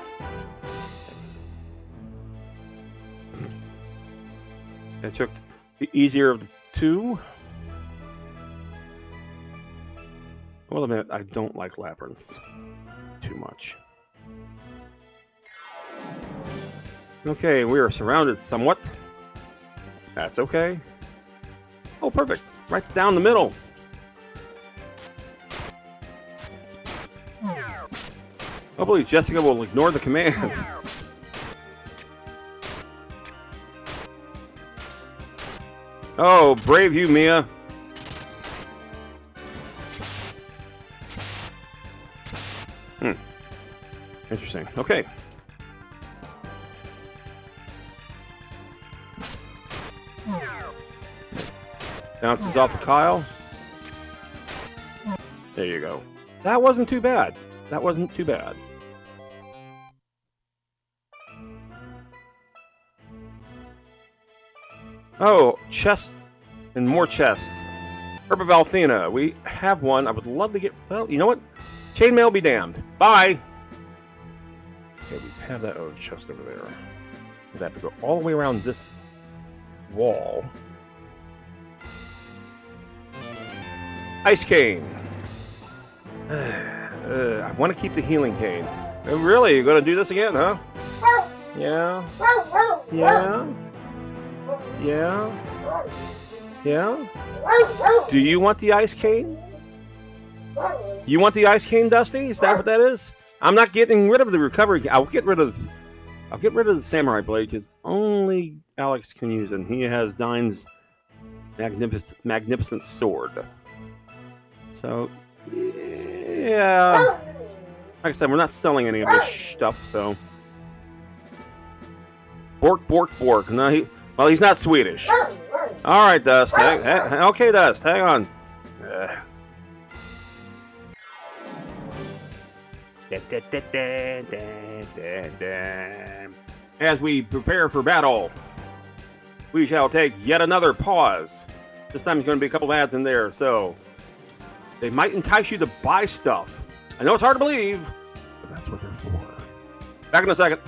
I took the easier of the two. Well, a minute, I don't like labyrinths too much. Okay, we are surrounded somewhat. That's okay. Oh, perfect. Right down the middle. Hopefully Jessica will ignore the command. Oh, brave you, Mia. Interesting. Okay. Bounces off of Kyle. There you go. That wasn't too bad. That wasn't too bad. Oh, chests and more chests. Herb of Althena. We have one. I would love to get... Well, you know what? Chainmail be damned. Bye! Okay, we have that other chest over there. Because I have to go all the way around this wall. Ice cane. I want to keep the healing cane. Really? You're going to do this again, huh? Yeah? Yeah? Yeah? Yeah? Do you want the ice cane? You want the ice cane, Dusty? Is that what that is? I'm not getting rid of the recovery. I'll get rid of the samurai blade because only Alex can use it. And he has Dine's magnificent sword. So, yeah. Like I said, we're not selling any of this stuff, so. Bork, bork, bork. No, well, he's not Swedish. All right, Dust. Okay, Dust. Hang on. As we prepare for battle, we shall take yet another pause. This time there's going to be a couple ads in there, so they might entice you to buy stuff. I know it's hard to believe, but that's what they're for. Back in a second.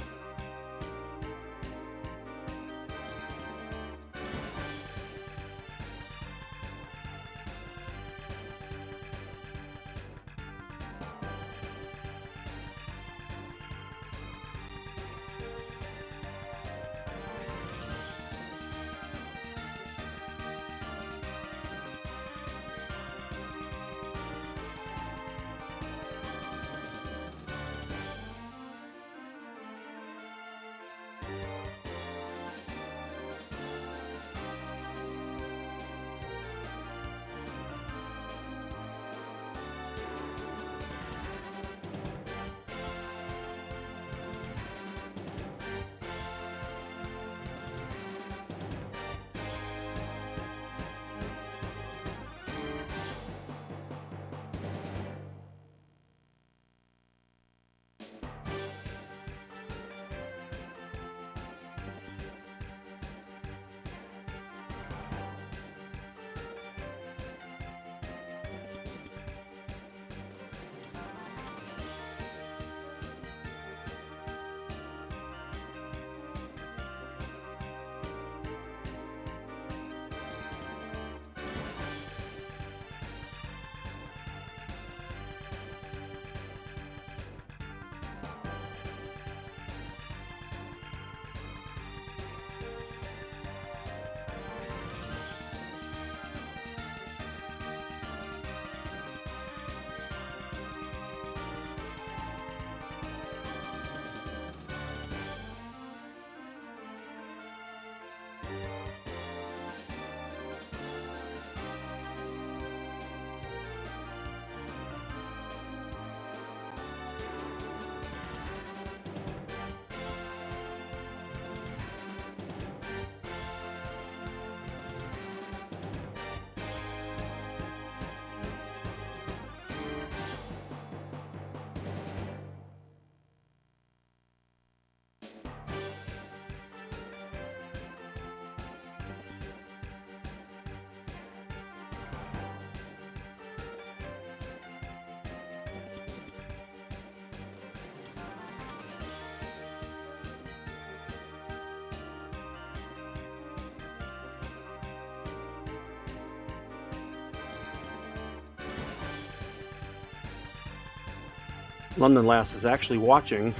London Lass is actually watching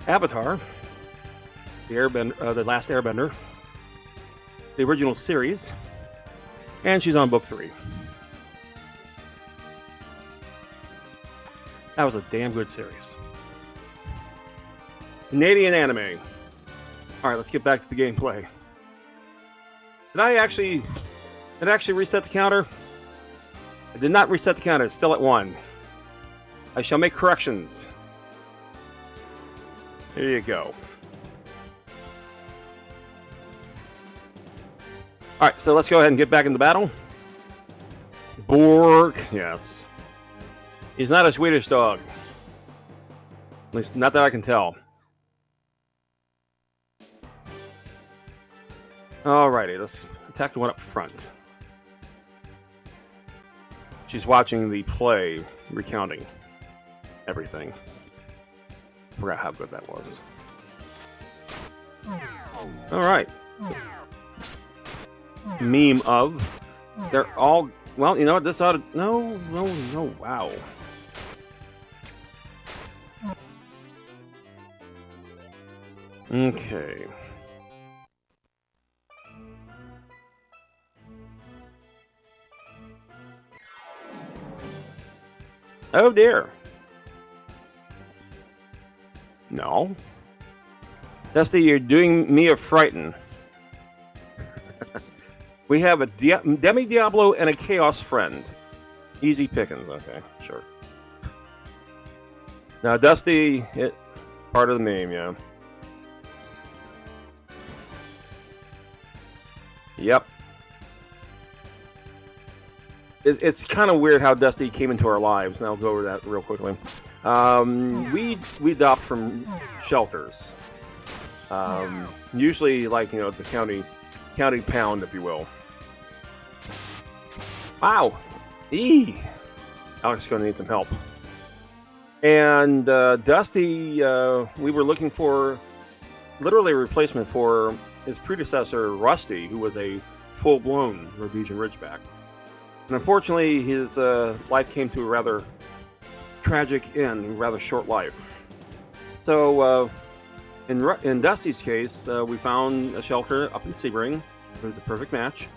Avatar, the Last Airbender, the original series, and she's on book 3. That was a damn good series. Canadian anime. All right, let's get back to the gameplay. Did I actually reset the counter? I did not reset the counter. It's still at 1. I shall make corrections. There you go. All right, so let's go ahead and get back into battle. Bork, yes. He's not a Swedish dog. At least not that I can tell. Alrighty, let's attack the one up front. She's watching the play, recounting everything. Forgot how good that was. Alright. Meme of. They're all... Well, you know what? This ought to... No, wow. Okay. Oh dear. No. Dusty, you're doing me a frighten. We have a Demi Diablo and a Chaos Friend. Easy pickings. Okay, sure. Now, Dusty, part of the meme, yeah. Yep. It's kind of weird how Dusty came into our lives, and I'll go over that real quickly. We adopt from shelters. Usually, like, you know, the county pound, if you will. Wow. Alex is going to need some help. And Dusty, we were looking for literally a replacement for his predecessor, Rusty, who was a full-blown Rhodesian Ridgeback. And unfortunately, his life came to a rather tragic end, a rather short life. So, in Dusty's case, we found a shelter up in Sebring. It was a perfect match.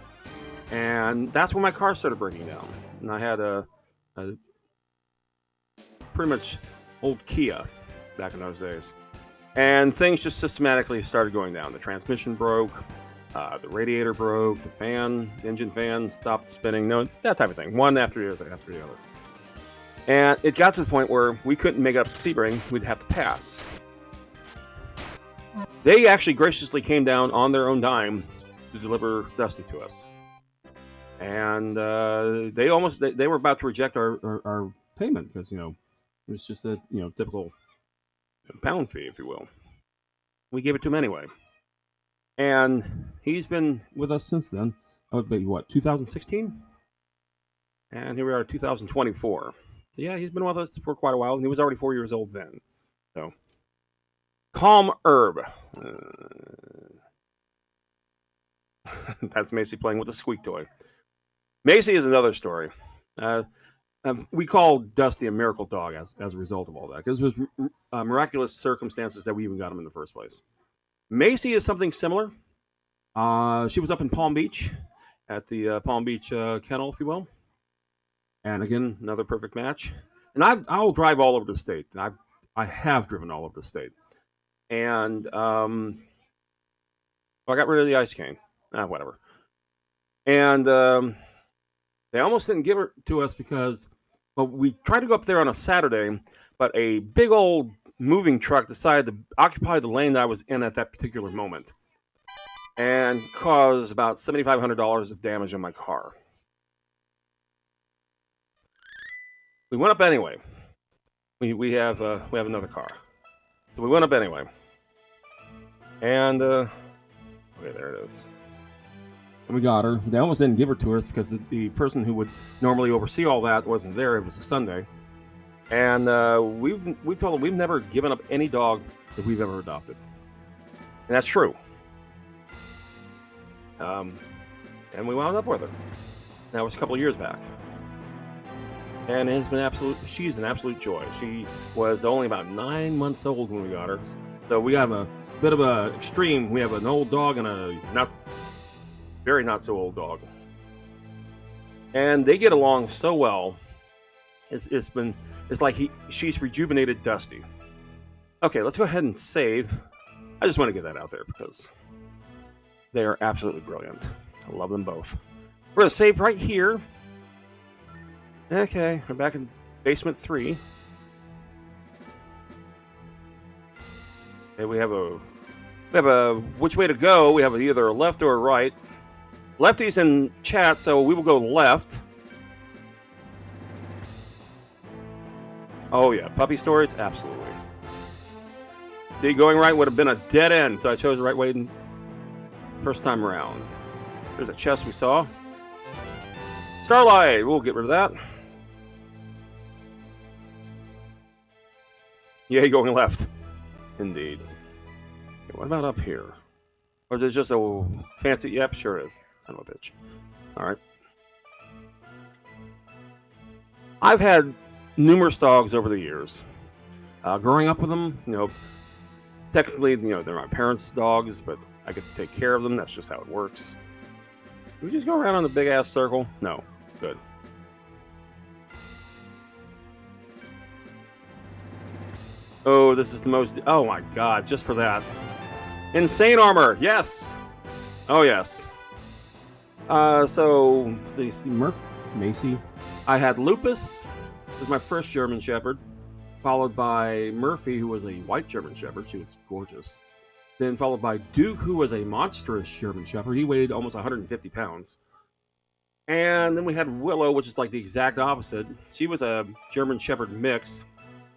And that's when my car started breaking down. And I had a pretty much old Kia back in those days. And things just systematically started going down. The transmission broke. The radiator broke, the engine fan stopped spinning, that type of thing. One after the other, And it got to the point where we couldn't make it up to Sebring, we'd have to pass. They actually graciously came down on their own dime to deliver Dusty to us. And they were about to reject our payment because, you know, it was just a, you know, typical pound fee, if you will. We gave it to him anyway. And he's been with us since then. That would be, what, 2016? And here we are, 2024. So yeah, he's been with us for quite a while, and he was already 4 years old then. So, Calm Herb. That's Macy playing with a squeak toy. Macy is another story. We call Dusty a miracle dog as a result of all that, because it was miraculous circumstances that we even got him in the first place. Macy is something similar. She was up in Palm Beach at the Palm Beach kennel, if you will. And again, another perfect match. And I'll drive all over the state. I have driven all over the state. And I got rid of the ice cane. Whatever. And they almost didn't give her to us because we tried to go up there on a Saturday, but a big old moving truck decided to occupy the lane that I was in at that particular moment and caused about $7,500 of damage on my car. We went up anyway. We have another car, so we went up anyway. And okay, there it is. And we got her. They almost didn't give her to us because the person who would normally oversee all that wasn't there. It was a Sunday. And we've told them we've never given up any dog that we've ever adopted. And that's true. And we wound up with her. That was a couple of years back. and she's an absolute joy. She was only about 9 months old when we got her. So we have a bit of a extreme. We have an old dog and a very not so old dog. And they get along so well. It's like she's rejuvenated Dusty. Okay, let's go ahead and save. I just want to get that out there because they are absolutely brilliant. I love them both. We're going to save right here. Okay, we're back in basement 3. Okay, we have a which way to go. We have either a left or a right. Lefty's in chat, so we will go left. Oh yeah, puppy stories, absolutely. See, going right would have been a dead end, so I chose the right way first time around. There's a chest we saw. Starlight, we'll get rid of that. Yeah, going left. Indeed. Okay, what about up here? Or is it just a fancy... Yep, sure is. Son of a bitch. Alright. I've had numerous dogs over the years. Growing up with them, technically, they're my parents' dogs, but I get to take care of them. That's just how it works. Can we just go around on the big-ass circle? No. Good. Oh, this is the most... Oh, my God. Just for that. Insane armor. Yes. Oh, yes. So, they see Macy. I had Lupus. This was my first German Shepherd. Followed by Murphy, who was a white German Shepherd. She was gorgeous. Then followed by Duke, who was a monstrous German Shepherd. He weighed almost 150 pounds. And then we had Willow, which is like the exact opposite. She was a German Shepherd mix.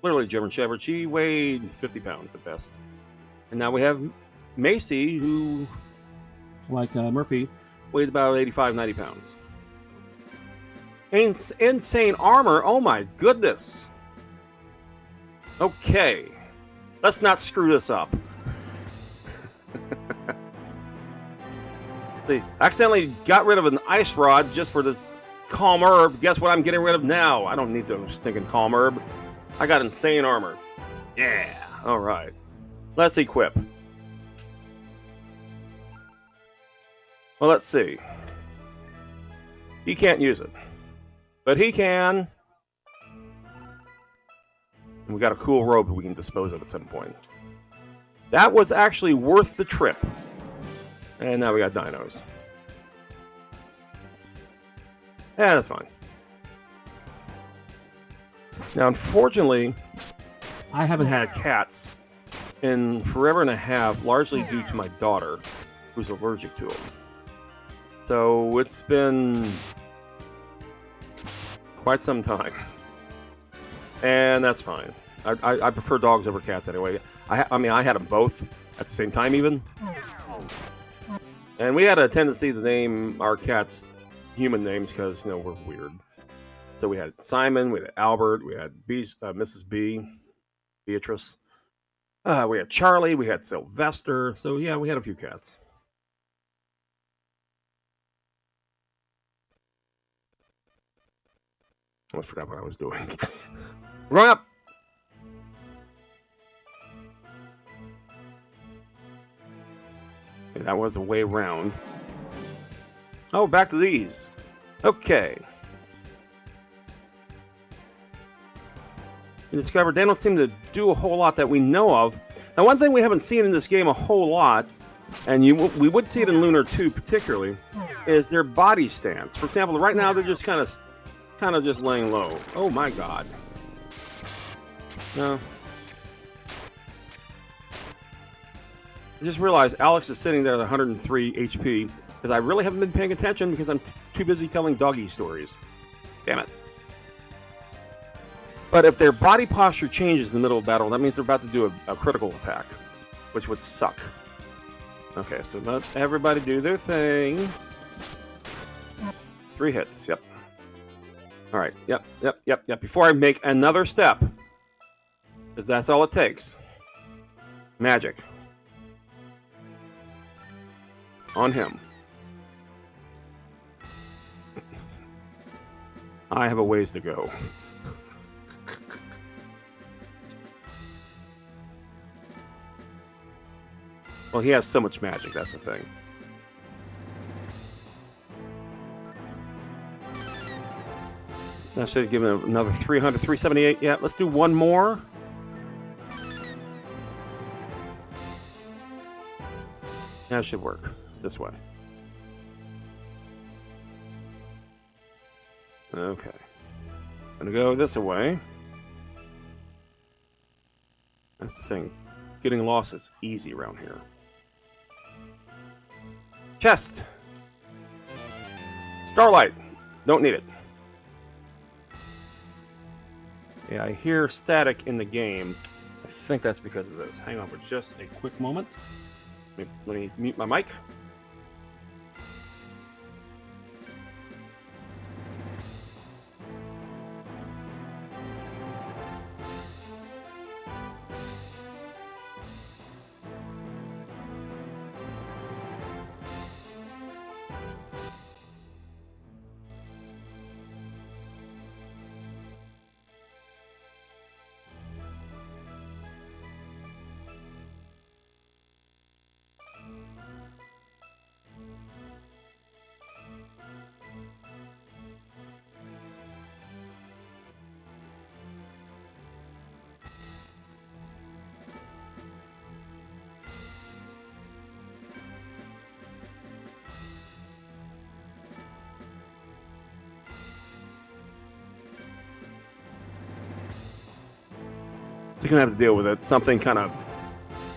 Literally German Shepherd. She weighed 50 pounds at best. And now we have Macy, who, like Murphy, weighed about 85, 90 pounds. Insane armor. Oh my goodness. Okay. Let's not screw this up. They accidentally got rid of an ice rod just for this calm herb. Guess what I'm getting rid of now? I don't need the stinking calm herb. I got insane armor. Yeah. All right. Let's equip. Well, let's see. He can't use it. But he can. And we got a cool robe that we can dispose of at some point. That was actually worth the trip. And now we got dinos. Yeah, that's fine. Now, unfortunately, I haven't had cats in forever and a half, largely due to my daughter, who's allergic to them. So it's been quite some time. And that's fine. I prefer dogs over cats anyway. I mean, I had them both at the same time even. And we had a tendency to name our cats human names because, we're weird. So we had Simon, we had Albert, we had Mrs. B, Beatrice. We had Charlie, we had Sylvester. So yeah, we had a few cats. I forgot what I was doing. Run up! Okay, that was a way round. Oh, back to these. Okay. You discovered they don't seem to do a whole lot that we know of. Now, one thing we haven't seen in this game a whole lot, and we would see it in Lunar 2 particularly, is their body stance. For example, right now they're just kind of just laying low. Oh my God. No. I just realized Alex is sitting there at 103 HP because I really haven't been paying attention because I'm too busy telling doggy stories. Damn it. But if their body posture changes in the middle of battle, that means they're about to do a critical attack, which would suck. Okay, so let everybody do their thing. 3 hits, yep. All right, yep. Before I make another step, because that's all it takes. Magic. On him. I have a ways to go. Well, he has so much magic, that's the thing. That should give him another 300, 378. Yeah, let's do one more. That should work this way. Okay. I'm gonna go this way. That's the thing. Getting lost is easy around here. Chest. Starlight. Don't need it. Yeah, I hear static in the game. I think that's because of this. Hang on for just a quick moment. Let me mute my mic. You're gonna have to deal with it. Something kind of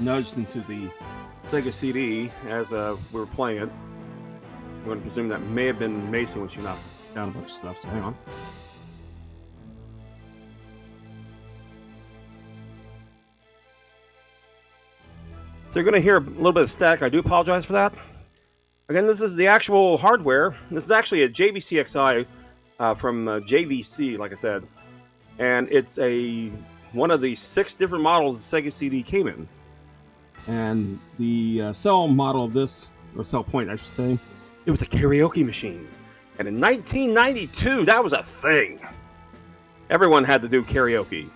nudged into the SEGA CD as we were playing it. I'm going to presume that may have been Mason when she knocked down a bunch of stuff. So hang on. So you're going to hear a little bit of static. I do apologize for that. Again, this is the actual hardware. This is actually a JVC XI from JVC, like I said, and it's one of the 6 different models the SEGA CD came in. And the cell model of this, or cell point, I should say, it was a karaoke machine. And in 1992, that was a thing. Everyone had to do karaoke.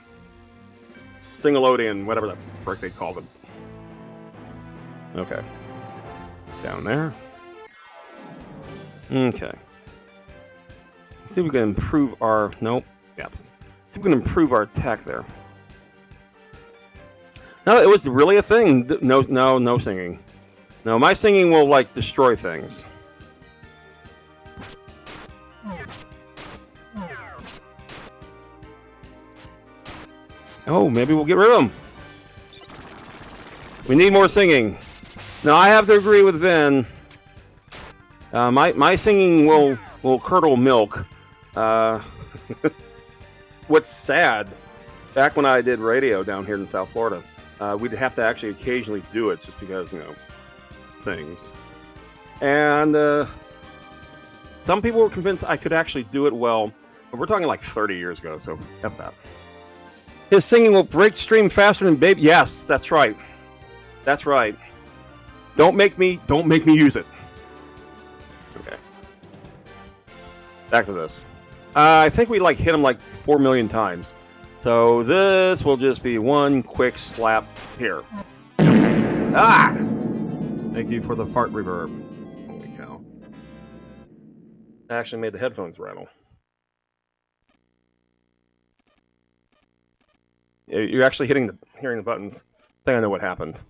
Sing-a-loadian, whatever the frick they called it. Okay. Down there. Okay. Let's see if we can improve our... Nope. Yep. See if we can improve our attack there. No, it was really a thing. No singing. No, my singing will, like, destroy things. Oh, maybe we'll get rid of them. We need more singing. Now, I have to agree with Vin. My singing will curdle milk. What's sad, back when I did radio down here in South Florida, we'd have to actually occasionally do it just because, things. And some people were convinced I could actually do it well. But we're talking like 30 years ago, so F that. His singing will break stream faster than baby. Yes, that's right. That's right. Don't make me use it. Okay. Back to this. I think we hit him like 4 million times. So this will just be one quick slap here. Ah! Thank you for the fart reverb. Holy cow. I actually made the headphones rattle. You're actually hearing the buttons. I think I know what happened.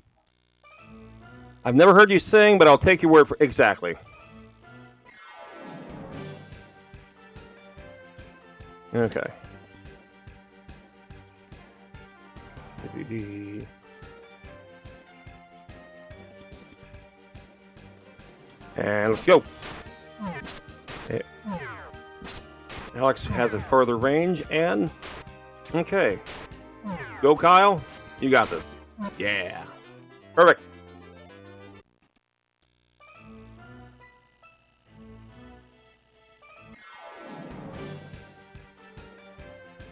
I've never heard you sing, but I'll take your word for exactly. Okay. DVD. And let's go. Okay. Alex has a further range, and okay. Go, Kyle. You got this. Yeah. Perfect.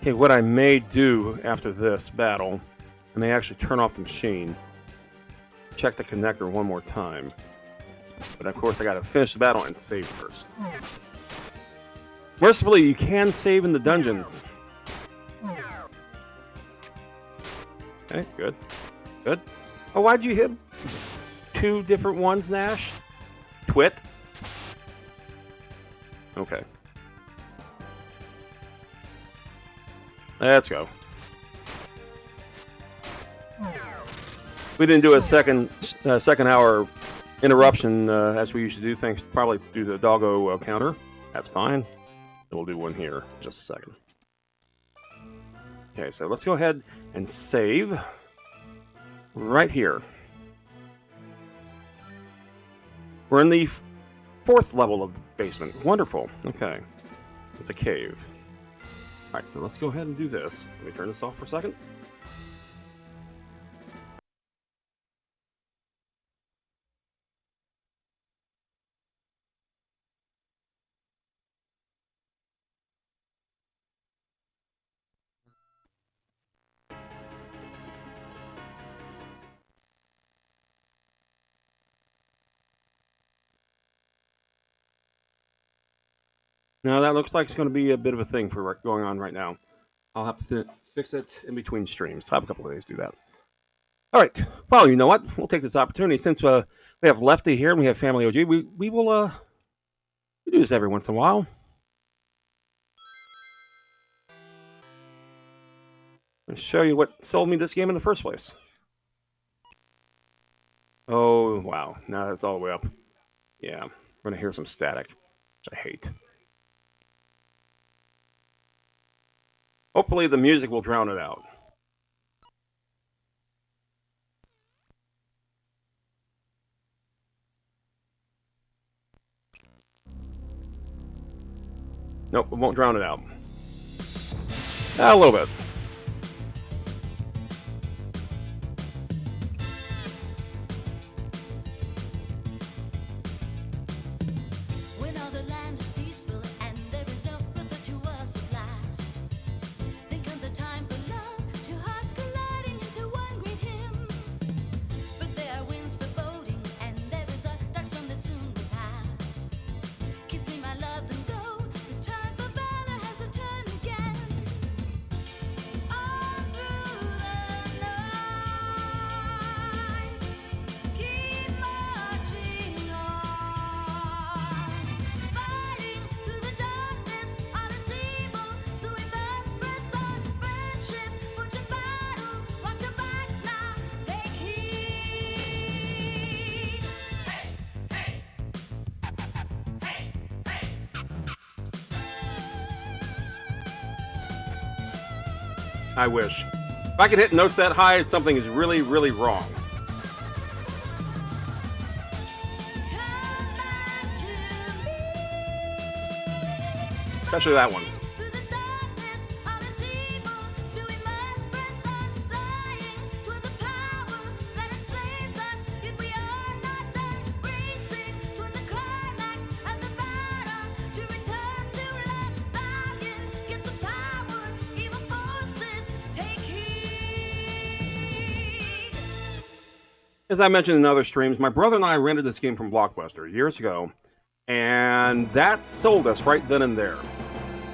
Okay, what I may do after this battle, I may actually turn off the machine, check the connector one more time. But of course, I gotta finish the battle and save first. Mercifully, you can save in the dungeons. Okay, good. Good. Oh, why'd you hit 2 different ones, Nash? Twit? Okay. Let's go. We didn't do a second hour interruption as we usually do, thanks probably to the doggo counter. That's fine. We'll do one here in just a second. Okay, so let's go ahead and save right here. We're in the 4th level of the basement. Wonderful. Okay. It's a cave. All right, so let's go ahead and do this. Let me turn this off for a second. Now that looks like it's going to be a bit of a thing for going on right now. I'll have to fix it in between streams. I'll have a couple of days to do that. All right. Well, you know what? We'll take this opportunity since we have Lefty here and we have Family OG. We will we do this every once in a while. I'll show you what sold me this game in the first place. Oh wow! Now that's all the way up. Yeah, we're gonna hear some static, which I hate. Hopefully the music will drown it out. Nope, it won't drown it out. A little bit. When all the land is peaceful and there is no further to us at last, then comes a time for love, 2 hearts colliding into one great hymn. But there are winds foreboding and there is a dark storm that soon will pass. Kiss me, my love, then go. The time for valor has returned again. On through the night, keep marching on. Fighting through the darkness, all is evil, so we must press on. Friendship, fortune, battle, watch your backs now, take heed. I wish. If I could hit notes that high, something is really, really wrong. Come back to me. Especially that one. Through the darkness, all is evil, still we must press on, flying toward the power that enslaves us. Yet we are not done, racing toward the climax and the battle to return to life. Valiant gets the power, evil forces take heed. As I mentioned in other streams, my brother and I rented this game from Blockbuster years ago, and that sold us right then and there.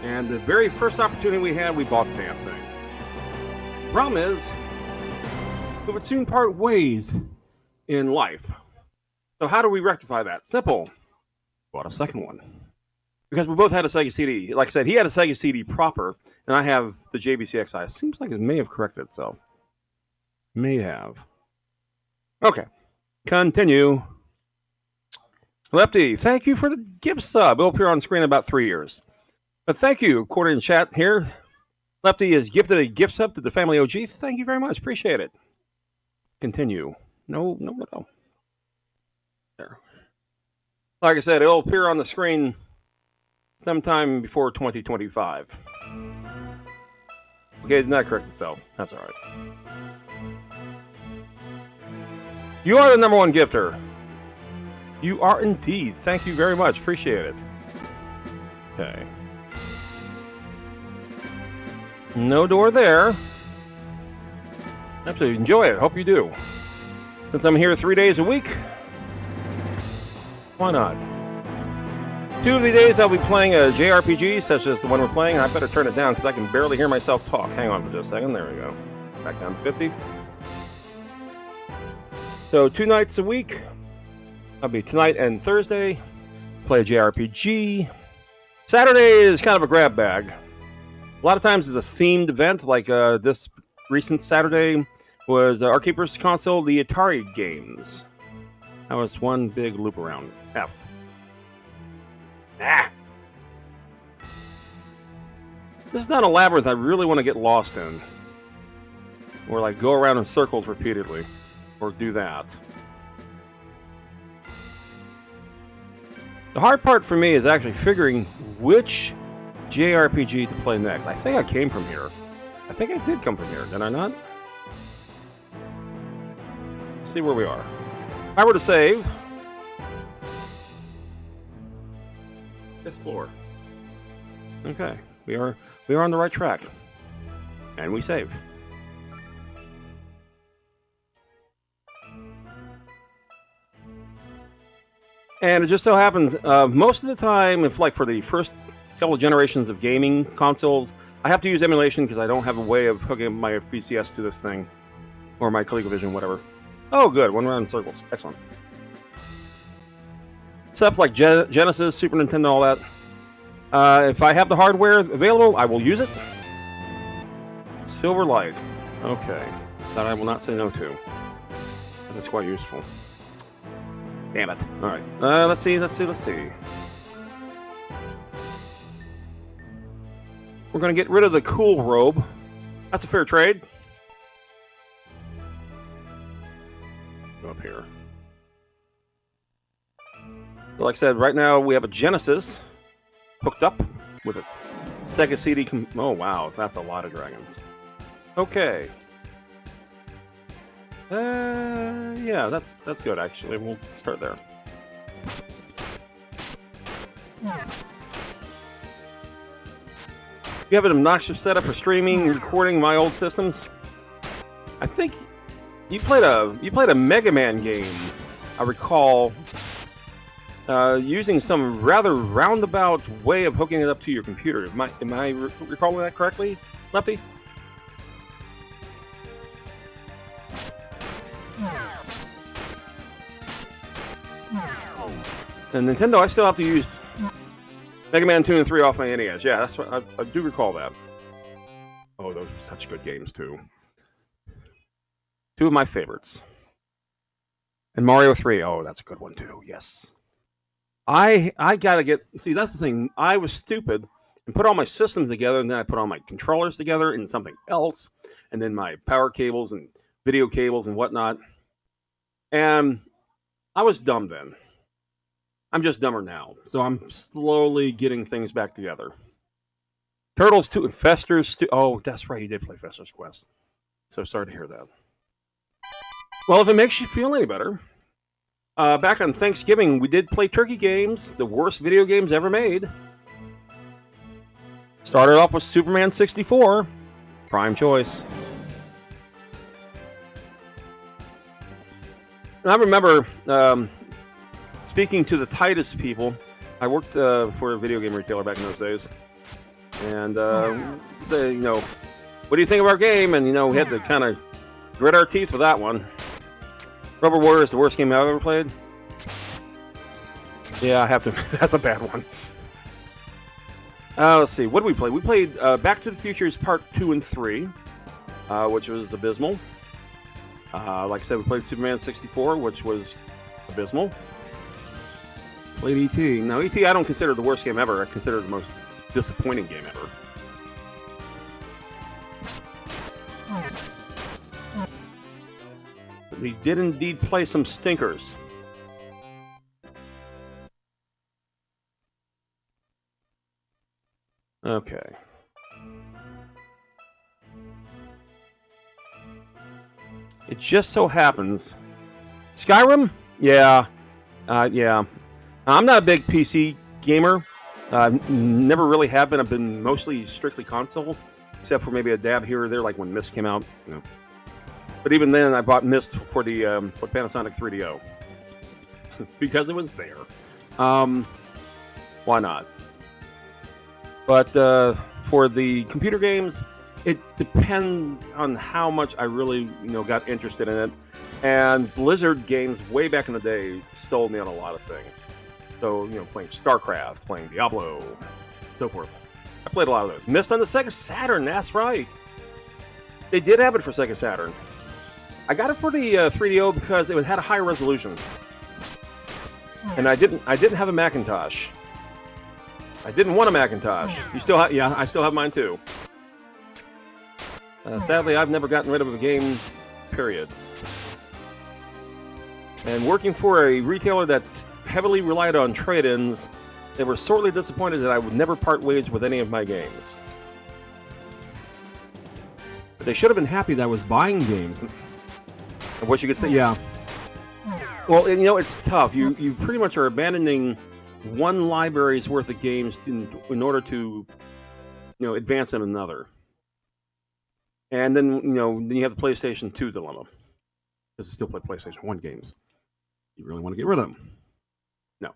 And the very first opportunity we had, we bought the damn thing. The problem is, we would soon part ways in life. So how do we rectify that? Simple. Bought a second one. Because we both had a Sega CD. Like I said, he had a Sega CD proper, and I have the JVCXI. It seems like it may have corrected itself. May have. Okay. Continue. Lepty, thank you for the gift sub. It'll appear on screen in about 3 years. But thank you, according to chat here. Lepty has gifted a gift sub to the Family OG. Thank you very much. Appreciate it. Continue. No. There. Like I said, it'll appear on the screen sometime before 2025. Okay, it did not correct itself. That's all right. You are the number 1 gifter. You are indeed. Thank you very much. Appreciate it. Okay. No door there. Absolutely. Enjoy it. Hope you do. Since I'm here 3 days a week, why not? 2 of the days I'll be playing a JRPG, such as the one we're playing. I better turn it down because I can barely hear myself talk. Hang on for just a second. There we go. Back down to 50. So 2 nights a week. I'll be tonight and Thursday. Play a JRPG. Saturday is kind of a grab bag. A lot of times it's a themed event, like this recent Saturday was Artkeeper's console, the Atari games. That was one big loop around. F. Ah! This is not a labyrinth I really want to get lost in. Or like go around in circles repeatedly. Or do that. The hard part for me is actually figuring which JRPG to play next. I think I came from here. I think I did come from here, did I not? Let's see where we are. If I were to save... 5th floor. Okay, we are on the right track. And we save. And it just so happens, most of the time, if like for the first couple of generations of gaming consoles, I have to use emulation because I don't have a way of hooking my VCS to this thing. Or my ColecoVision, whatever. Oh, good. One round in circles. Excellent. Stuff like Genesis, Super Nintendo, all that. If I have the hardware available, I will use it. Silverlight. Okay. That I will not say no to. That's quite useful. Damn it. Alright. Let's see. We're going to get rid of the cool robe. That's a fair trade. Go up here. Like I said, right now we have a Genesis hooked up with its SEGA CD. Oh, wow. That's a lot of dragons. Okay. Yeah, that's good, actually. We'll start there. You have an obnoxious setup for streaming and recording my old systems? I think you played a Mega Man game, I recall, using some rather roundabout way of hooking it up to your computer. Am I recalling that correctly, Lefty? And Nintendo, I still have to use Mega Man 2 and 3 off my NES. Yeah, that's what I do recall that. Oh, those are such good games too. 2 of my favorites. And Mario 3. Oh, that's a good one too. Yes. I gotta get... See, that's the thing. I was stupid and put all my systems together, and then I put all my controllers together and something else, and then my power cables and video cables and whatnot. And I was dumb then. I'm just dumber now. So I'm slowly getting things back together. Turtles 2 and Fester's 2. Oh, that's right. You did play Fester's Quest. So sorry to hear that. Well, if it makes you feel any better, back on Thanksgiving, we did play turkey games, the worst video games ever made. Started off with Superman 64, prime choice. And I remember speaking to the tightest people. I worked for a video game retailer back in those days. And say, what do you think of our game? And, we had to kind of grit our teeth with that one. Rubber Warrior is the worst game I've ever played. Yeah, I have to. That's a bad one. Let's see. What did we play? We played Back to the Future's Part 2 and 3, which was abysmal. Like I said, we played Superman 64, which was abysmal. Played E.T. Now, E.T. I don't consider the worst game ever. I consider it the most disappointing game ever. But we did indeed play some stinkers. Okay. It just so happens... Skyrim? Yeah. Yeah. I'm not a big PC gamer. Never really have been. I've been mostly strictly console, except for maybe a dab here or there, like when Myst came out. But even then, I bought Myst for the for Panasonic 3DO because it was there. Why not? But for the computer games, it depends on how much I really, got interested in it. And Blizzard games way back in the day sold me on a lot of things. So, playing StarCraft, playing Diablo, so forth. I played a lot of those. Missed on the Sega Saturn, that's right. They did have it for Sega Saturn. I got it for the 3DO because it had a high resolution. And I didn't have a Macintosh. I didn't want a Macintosh. You still have? Yeah, I still have mine too. Sadly, I've never gotten rid of a game, period. And working for a retailer that heavily relied on trade-ins, they were sorely disappointed that I would never part ways with any of my games. But they should have been happy that I was buying games. And what you could say, yeah. Well, it's tough. You pretty much are abandoning one library's worth of games in order to, advance in another. And then, then you have the PlayStation 2 dilemma. Because I still play PlayStation 1 games. You really want to get rid of them? No.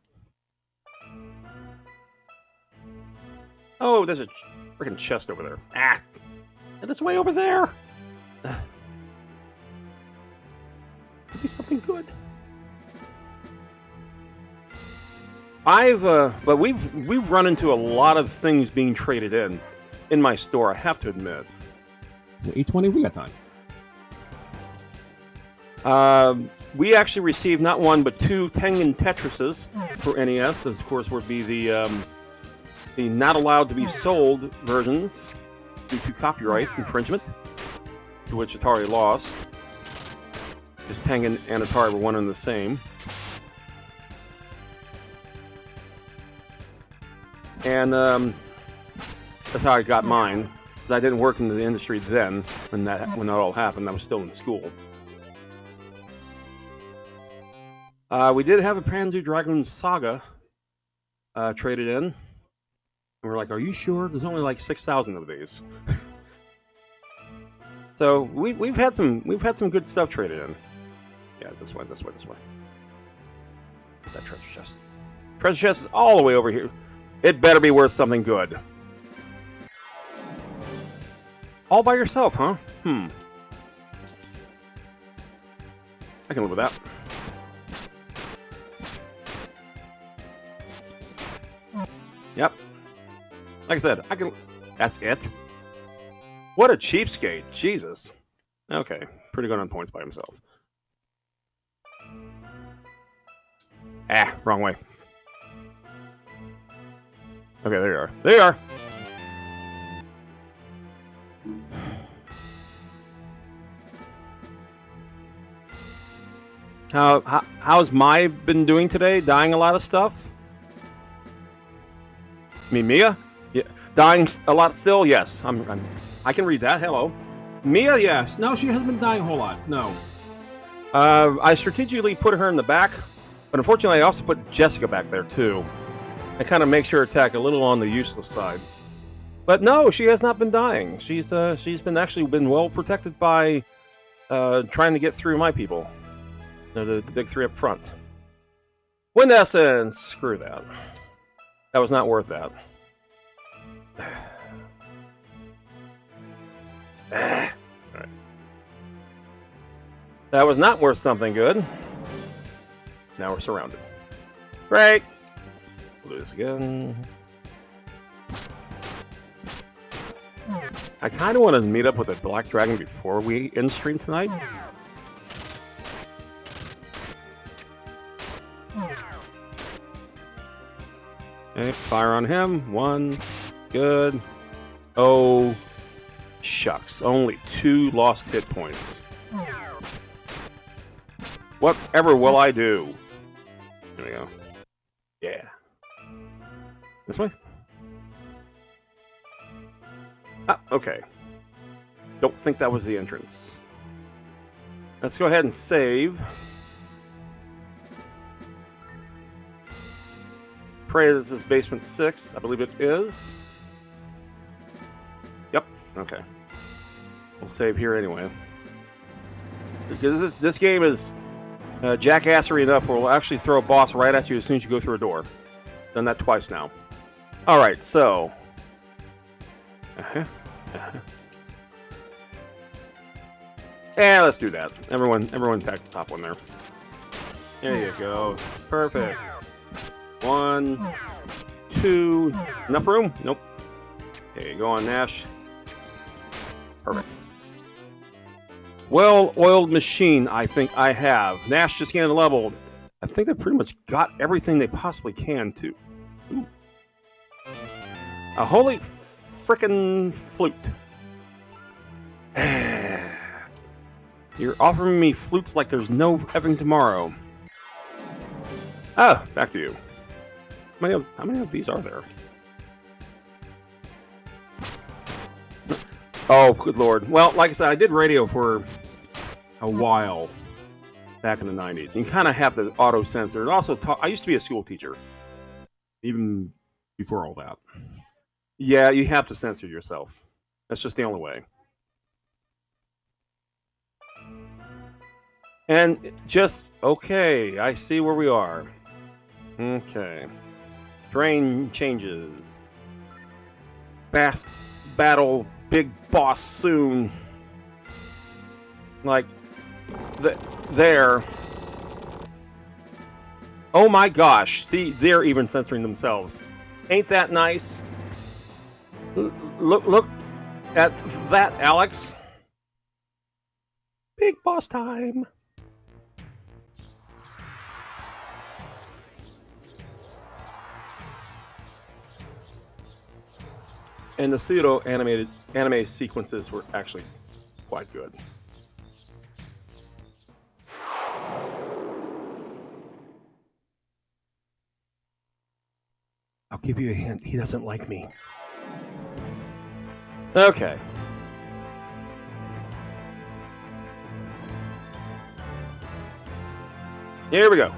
Oh, there's a freaking chest over there. Ah! And it's way over there! Could be something good. But we've run into a lot of things being traded in my store, I have to admit. 820, we got time. We actually received not one but two Tengen Tetrises for NES. Of course, would be the not allowed to be sold versions due to copyright infringement, to which Atari lost. Because Tengen and Atari were one and the same. And that's how I got mine. Because I didn't work in the industry then when that all happened. I was still in school. We did have a Panzer Dragoon Saga traded in. And we're like, are you sure? There's only like 6,000 of these. So we've had some good stuff traded in. Yeah, this way. That treasure chest. Treasure chest is all the way over here. It better be worth something good. All by yourself, huh? I can live with that. Yep. Like I said, I can... That's it? What a cheapskate. Jesus. Okay. Pretty good on points by himself. Ah, wrong way. Okay, there you are. There you are. How's Mai been doing today? Dying a lot of stuff? You mean Mia? Yeah, dying a lot still. Yes, I can read that. Hello, Mia. Yes. No, she hasn't been dying a whole lot. No. I strategically put her in the back, but unfortunately, I also put Jessica back there too. It kind of makes her attack a little on the useless side. But no, she has not been dying. She's been well protected by trying to get through my people. The big three up front. Wind Essence! Screw that. That was not worth that. Alright. That was not worth something good. Now we're surrounded. Great! We'll do this again. I kind of want to meet up with a Black Dragon before we end stream tonight. Okay, fire on him. One. Good. Oh, shucks. Only 2 lost hit points. Whatever will I do? There we go. Yeah. This way? Ah, okay. Don't think that was the entrance. Let's go ahead and save. Pray this is basement 6. I believe it is. Yep. Okay. We'll save here anyway. Because this game is jackassery enough where we'll actually throw a boss right at you as soon as you go through a door. Done that twice now. All right, so. Yeah, let's do that. Everyone tack the top one there. There you go. Perfect. 1, 2. Enough room? Nope. Okay, go on, Nash. Perfect. Well-oiled machine, I think I have. Nash just getting leveled. I think they pretty much got everything they possibly can to. Ooh. A holy frickin' flute. You're offering me flutes like there's no effing tomorrow. Ah, back to you. How many of these are there? Oh, good lord. Well, like I said, I did radio for a while back in the 90s. You kind of have the auto censor. And also, I used to be a school teacher, even before all that. Yeah, you have to censor yourself. That's just the only way. And just, okay, I see where we are. Okay. Terrain changes. Battle, big boss soon. Like, there. Oh my gosh, see, they're even censoring themselves. Ain't that nice? Look at that, Alex. Big boss time. And the pseudo anime sequences were actually quite good. I'll give you a hint. He doesn't like me. Okay. Here we go.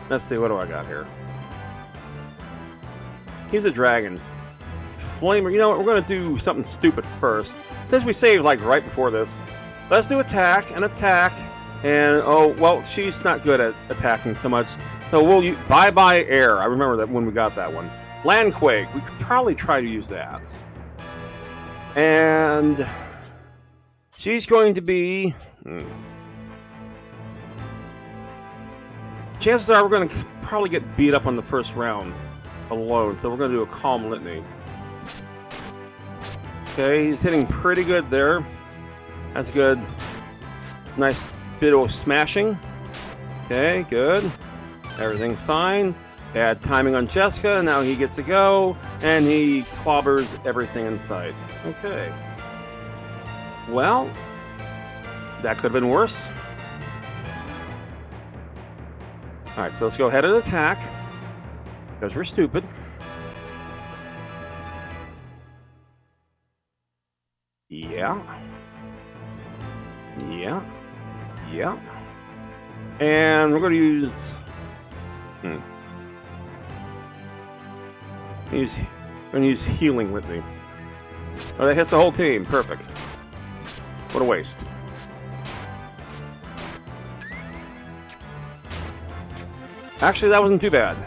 Let's see, what do I got here? He's a dragon. Flamer, you know what? We're going to do something stupid first. Since we saved, like, right before this, let's do attack and attack. And, oh, well, she's not good at attacking so much. So we'll use bye-bye air. I remember that when we got that one. Landquake. We could probably try to use that. And she's going to be... Chances are we're going to probably get beat up on the first round alone, so we're going to do a Calm Litany. Okay, he's hitting pretty good there. That's good. Nice bit of smashing. Okay, good. Everything's fine. Bad timing on Jessica. Now he gets to go, and he clobbers everything in sight. Okay. Well, that could have been worse. Alright, so let's go ahead and attack. Because we're stupid. Yeah. Yeah. Yeah. And we're going to use... We're going to use Healing Litany. Oh, that hits the whole team. Perfect. What a waste. Actually, that wasn't too bad.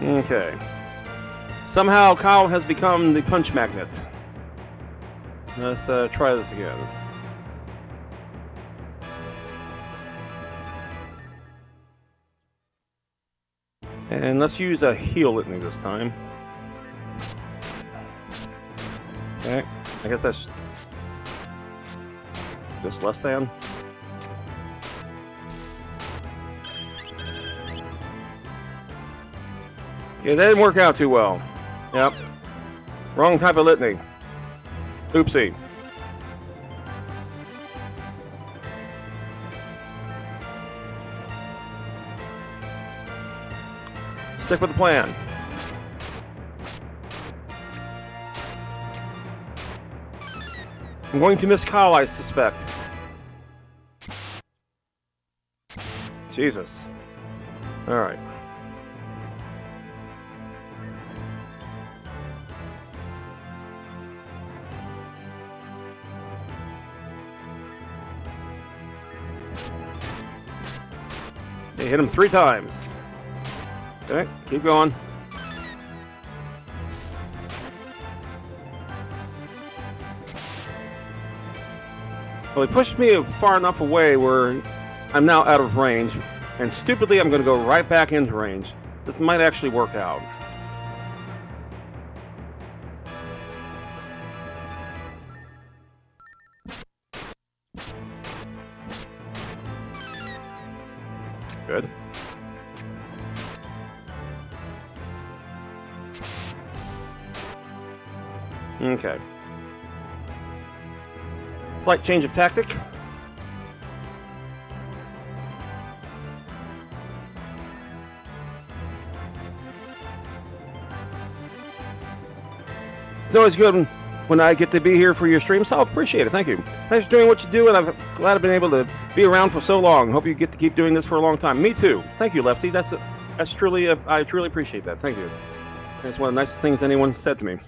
Okay. Somehow Kyle has become the punch magnet. Let's try this again. And let's use a heal litany this time. Okay. I guess that's just less than. Okay, that didn't work out too well. Yep. Wrong type of litany. Oopsie. Stick with the plan. I'm going to miss Kyle, I suspect. Jesus. Alright. Okay, hit him 3 times. Okay, keep going. Well, he pushed me far enough away where I'm now out of range, and stupidly I'm going to go right back into range. This might actually work out. Good. Okay. Slight change of tactic. It's always good when I get to be here for your stream, so I appreciate it. Thank you. Thanks for doing what you do, and I'm glad I've been able to be around for so long. Hope you get to keep doing this for a long time. Me too. Thank you, Lefty. That's truly I truly appreciate that. Thank you. That's one of the nicest things anyone said to me.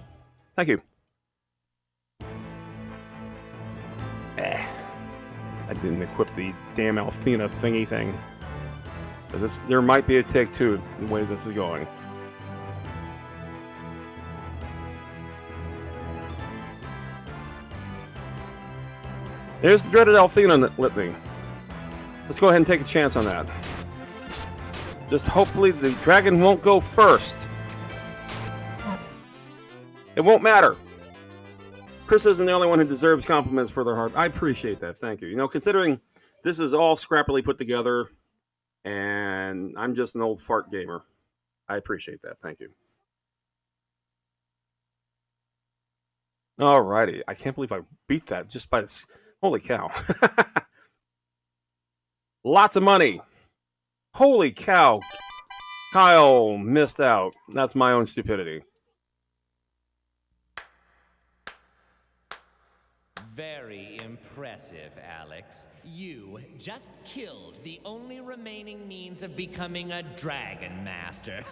Thank you. I didn't equip the damn Althena thingy thing. There might be a take two the way this is going. There's the dreaded Althena litany. Let's go ahead and take a chance on that. Just hopefully the dragon won't go first. It won't matter. Chris isn't the only one who deserves compliments for their heart. I appreciate that. Thank you. You know, considering this is all scrappily put together and I'm just an old fart gamer, I appreciate that. Thank you. Alrighty. I can't believe I beat that just by this. Holy cow. Lots of money. Holy cow. Kyle missed out. That's my own stupidity. Very impressive, Alex. You just killed the only remaining means of becoming a Dragon Master.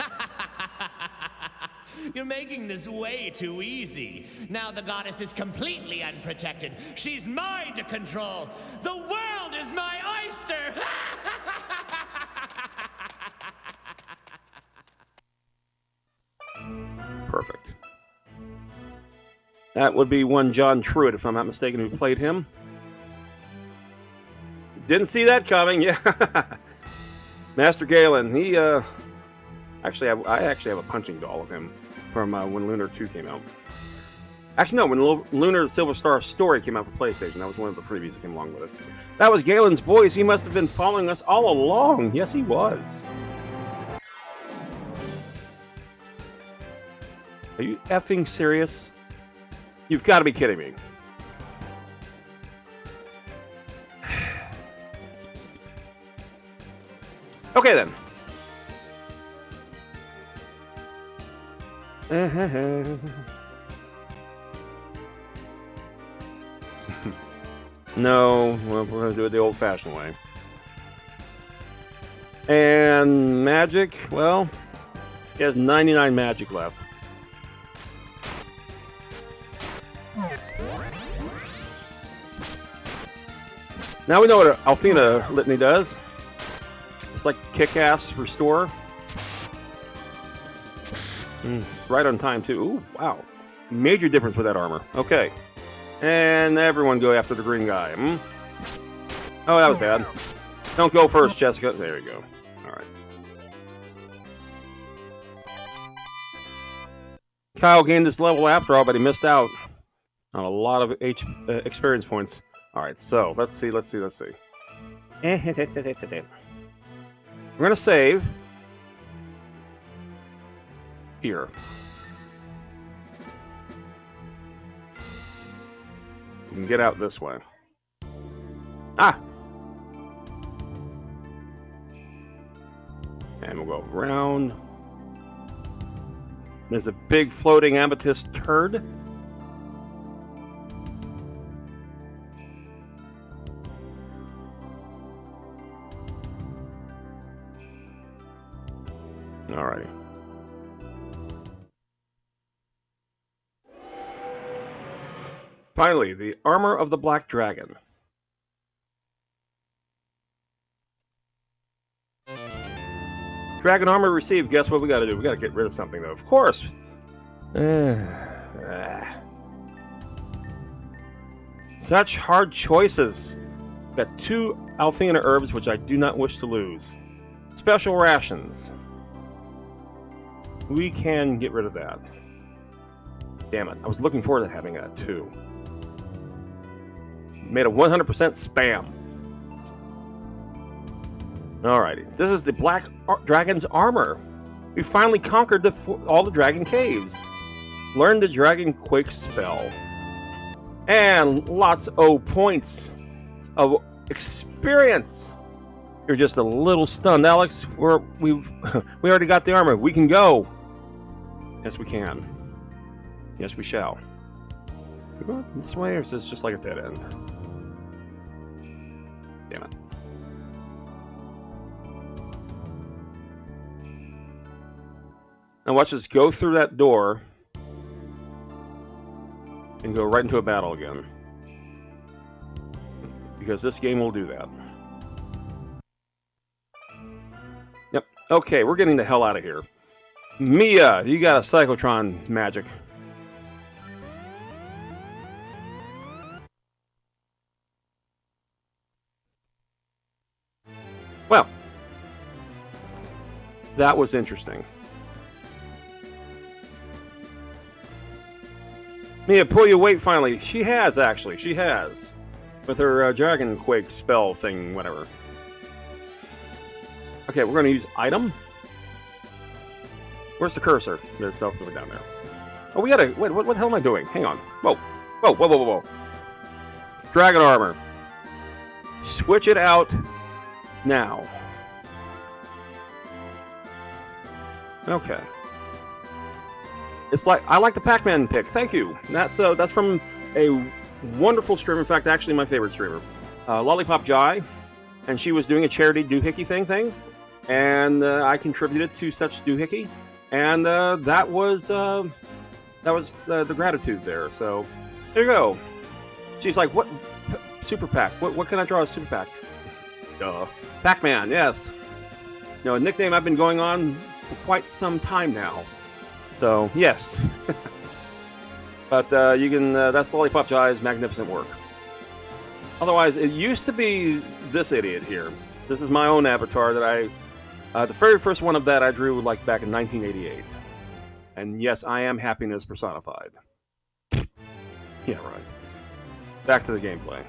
You're making this way too easy. Now the goddess is completely unprotected. She's mine to control. The world is my oyster! Perfect. That would be one John Truitt, if I'm not mistaken, who played him. Didn't see that coming, yeah. Master Galen, he, I actually have a punching doll of him from when Lunar 2 came out. Actually, no, when Lunar Silver Star Story came out for PlayStation. That was one of the freebies that came along with it. That was Galen's voice. He must have been following us all along. Yes, he was. Are you effing serious? You've got to be kidding me. Okay, then. No, we're going to do it the old-fashioned way. And magic, well, he has 99 magic left. Now we know what an Althena litany does. It's like kick-ass restore. Right on time, too. Ooh, wow. Major difference with that armor. Okay. And everyone go after the green guy. Oh, that was bad. Don't go first, Jessica. There you go. All right. Kyle gained this level after all, but he missed out on a lot of experience points. All right, so let's see. We're going to save here. You can get out this way. Ah! And we'll go around. There's a big floating amethyst turd. Alrighty. Finally, the armor of the Black Dragon. Dragon armor received. Guess what we gotta do? We gotta get rid of something, though. Of course. Such hard choices. Got 2 Althena herbs, which I do not wish to lose. Special rations. We can get rid of that. Damn it. I was looking forward to having that, too. Made a 100% spam. Alrighty. This is the Black Dragon's armor. We finally conquered all the dragon caves. Learned the Dragon Quake spell. And lots of points of experience. You're just a little stunned, Alex. We already got the armor. We can go. Yes, we can. Yes, we shall. We go this way, or is this just like a dead end? Damn it. Now watch us go through that door and go right into a battle again. Because this game will do that. Yep. Okay, we're getting the hell out of here. Mia, you got a cyclotron magic. Well, that was interesting. Mia, pull your weight finally. She has, actually. She has. With her Dragon Quake spell thing, whatever. Okay, we're going to use item. Where's the cursor? There's something down there. Oh, we gotta... Wait, what the hell am I doing? Hang on. Whoa. Whoa, whoa, whoa, whoa, whoa. Dragon armor. Switch it out now. Okay. It's like... I like the Pac-Man pick. Thank you. That's from a wonderful streamer. In fact, actually my favorite streamer. Lollipop Jai. And she was doing a charity doohickey thing. And I contributed to such doohickey. And that was the gratitude there. So there you go. She's like, what super pack? What can I draw as super pack? Pac-Man, yes. A nickname I've been going on for quite some time now. So yes. But you can. That's Lollipop Jai's magnificent work. Otherwise, it used to be this idiot here. This is my own avatar that I. The very first one of that I drew like back in 1988. And yes, I am happiness personified. Yeah, right. Back to the gameplay.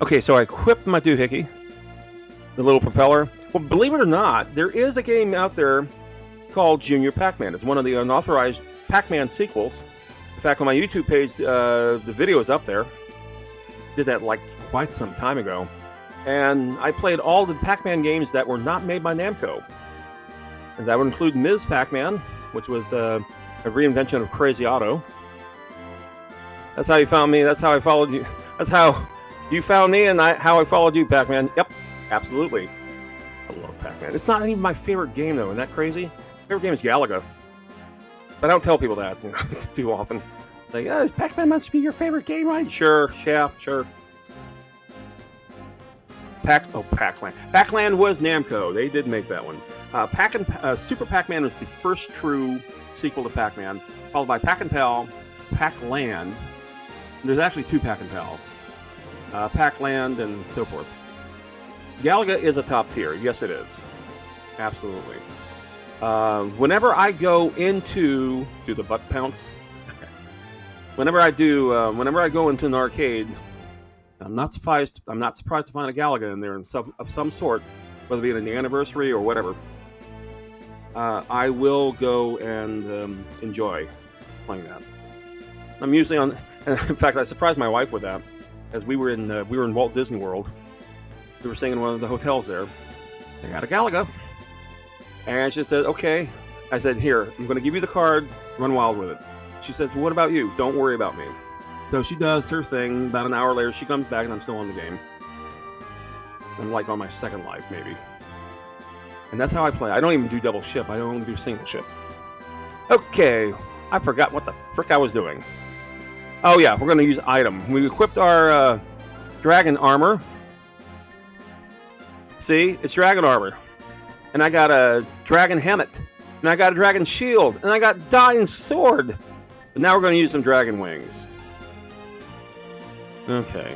Okay, so I equipped my doohickey. The little propeller. Well, believe it or not, there is a game out there called Junior Pac-Man. It's one of the unauthorized Pac-Man sequels. In fact, on my YouTube page, the video is up there. Did that like quite some time ago. And I played all the Pac-Man games that were not made by Namco. And that would include Ms. Pac-Man, which was a reinvention of Crazy Otto. That's how you found me. That's how I followed you. That's how you found me and how I followed you, Pac-Man. Yep, absolutely. I love Pac-Man. It's not even my favorite game, though. Isn't that crazy? My favorite game is Galaga. But I don't tell people that too often. Like, Pac-Man must be your favorite game, right? Sure, yeah, sure. Pac-Land. Pac-Land was Namco. They did make that one. Super Pac-Man was the first true sequel to Pac-Man, followed by Pac-and-Pal, Pac-Land. There's actually 2 Pac-and-Pals. Pac-Land and so forth. Galaga is a top tier. Yes, it is. Absolutely. Whenever I go into... Do the butt pounce? Whenever I go into an arcade... I'm not surprised to find a Galaga in there of some sort, whether it be an anniversary or whatever. I will go and enjoy playing that. I'm usually on. In fact, I surprised my wife with that, as we were in Walt Disney World. We were staying in one of the hotels there. They had a Galaga, and she said, "Okay." I said, "Here, I'm going to give you the card. Run wild with it." She said, "What about you? Don't worry about me." So she does her thing. About an hour later, she comes back, and I'm still on the game. I'm like on my second life, maybe. And that's how I play. I don't even do double ship. I only do single ship. Okay. I forgot what the frick I was doing. Oh, yeah. We're going to use item. We equipped our dragon armor. See, it's dragon armor. And I got a dragon helmet. And I got a dragon shield. And I got dying sword. But now we're going to use some dragon wings. Okay.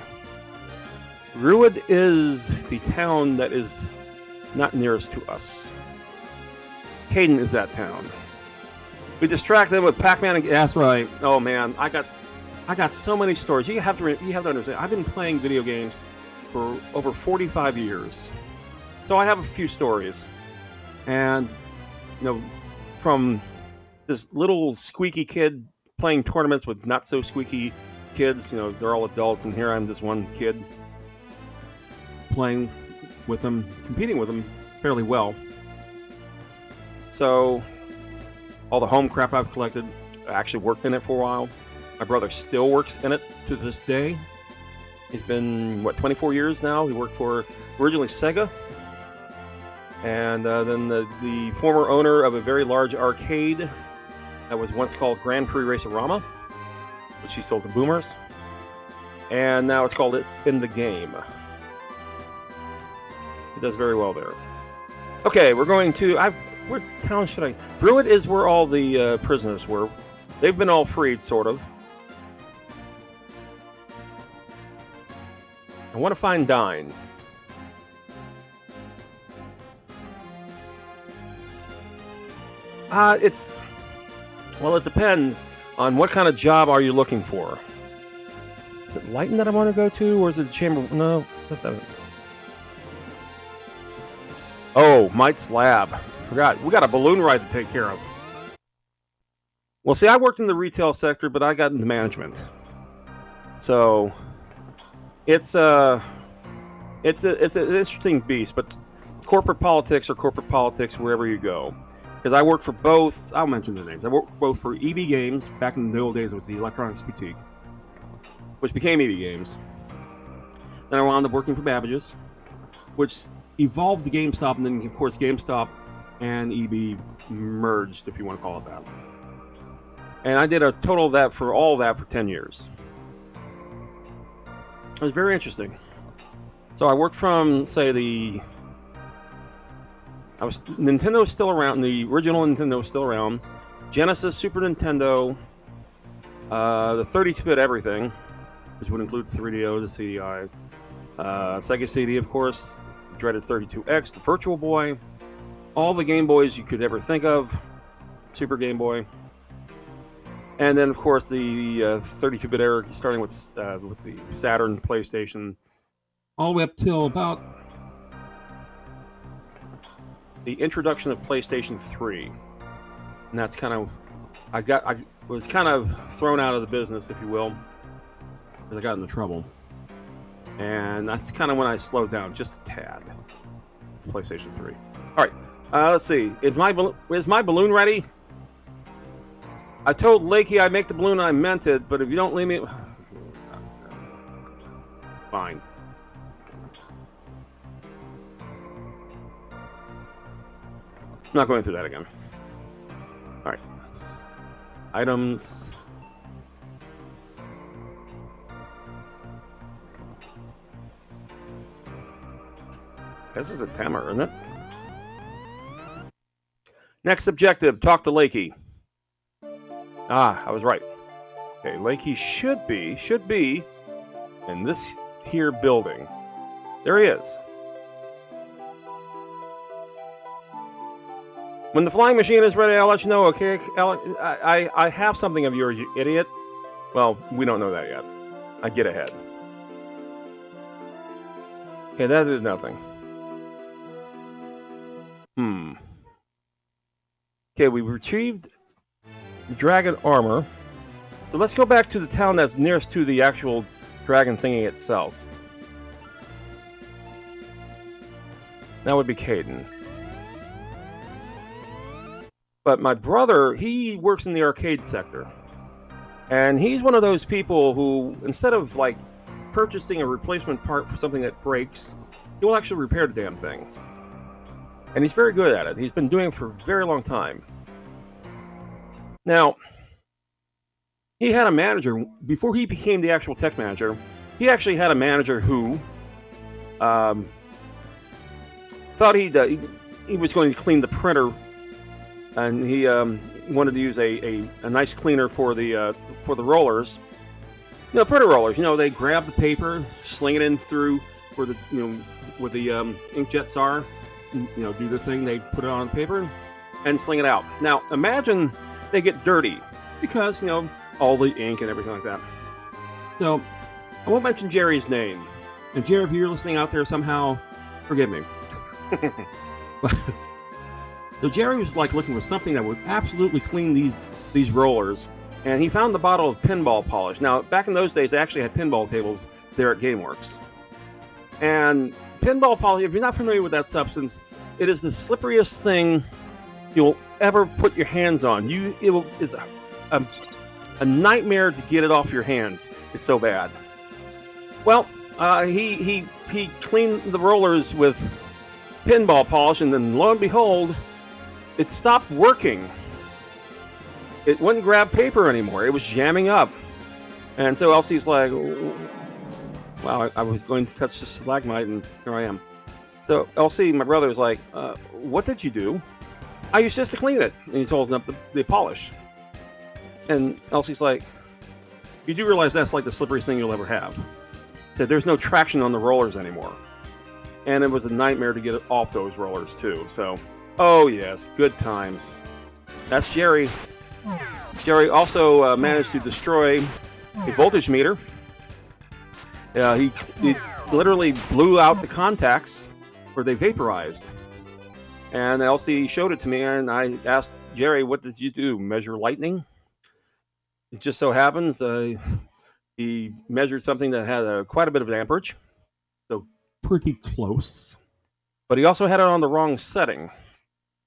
Ruid is the town that is not nearest to us. Caden is that town. We distract them with Pac-Man and... That's right. Oh, man. I got so many stories. You have to understand. I've been playing video games for over 45 years. So I have a few stories. And, from this little squeaky kid playing tournaments with not so squeaky kids, they're all adults, and here I'm this one kid playing with them, competing with them fairly well. So, all the home crap I've collected, I actually worked in it for a while. My brother still works in it to this day. He's been, 24 years now? He worked for originally SEGA. And then the former owner of a very large arcade that was once called Grand Prix Racerama, which he sold to boomers. And now it's called It's in the Game. He does very well there. Okay, we're going to... Where town should I... Ruid is where all the prisoners were. They've been all freed, sort of. I want to find Dine. It depends on what kind of job are you looking for. Is it Lighton that I want to go to, or is it the Chamber? No. Oh, Might's Lab. Forgot. We got a balloon ride to take care of. Well, see, I worked in the retail sector, but I got into management. So, it's an interesting beast, but corporate politics wherever you go. Because I worked for both, I'll mention the names. I worked both for EB Games, back in the old days it was the Electronics Boutique, which became EB Games. Then I wound up working for Babbage's, which evolved to GameStop, and then of course GameStop and EB merged, if you want to call it that. And I did a total of that for 10 years. It was very interesting. So I worked from, say, Nintendo was still around. The original Nintendo was still around. Genesis, Super Nintendo, the 32-bit everything, which would include 3DO, the CDI, SEGA CD, of course, dreaded 32X, the Virtual Boy, all the Game Boys you could ever think of, Super Game Boy, and then of course the 32-bit era, starting with the Saturn, PlayStation, all the way up till about the introduction of PlayStation 3. And that's kind of... I was kind of thrown out of the business, if you will, because I got into trouble. And that's kind of when I slowed down just a tad. It's PlayStation 3. Alright, let's see. Is my balloon ready? I told Lakey I'd make the balloon and I meant it, but if you don't leave me... Fine. I'm not going through that again. Alright. Items. This is a Tamer, isn't it? Next objective, talk to Lakey. Ah, I was right. Okay, Lakey should be in this here building. There he is. When the flying machine is ready, I'll let you know, okay, Alec? I have something of yours, you idiot. Well, we don't know that yet. I get ahead. Okay, that did nothing. Okay, we retrieved the dragon armor. So let's go back to the town that's nearest to the actual dragon thingy itself. That would be Caden. But my brother, he works in the arcade sector. And he's one of those people who, instead of like purchasing a replacement part for something that breaks, he will actually repair the damn thing. And he's very good at it. He's been doing it for a very long time. Now, he had a manager, before he became the actual tech manager, he actually had a manager who thought he was going to clean the printer, and he wanted to use a nice cleaner for the rollers. Printer rollers. They grab the paper, sling it in through where the where the ink jets are. Do the thing. They put it on the paper and sling it out. Now imagine they get dirty because all the ink and everything like that. So I won't mention Jerry's name. And Jerry, if you're listening out there somehow, forgive me. So Jerry was looking for something that would absolutely clean these rollers, and he found the bottle of pinball polish. Now, back in those days, they actually had pinball tables there at GameWorks. And pinball polish, if you're not familiar with that substance, it is the slipperiest thing you'll ever put your hands on. It's a nightmare to get it off your hands. It's so bad. Well, he cleaned the rollers with pinball polish, and then lo and behold, it stopped working. It wouldn't grab paper anymore. It was jamming up. And so Elsie's like, wow, I was going to touch the stalagmite, and here I am. So Elsie, my brother, was like, what did you do? I used just to clean it. And he's holding up the polish. And Elsie's like, you do realize that's like the slipperiest thing you'll ever have. That there's no traction on the rollers anymore. And it was a nightmare to get it off those rollers, too. So, oh yes, good times. That's Jerry. Jerry also managed to destroy a voltage meter. He literally blew out the contacts, or they vaporized. And Elsie showed it to me, and I asked Jerry, what did you do? Measure lightning? It just so happens he measured something that had quite a bit of amperage, so pretty close. But he also had it on the wrong setting,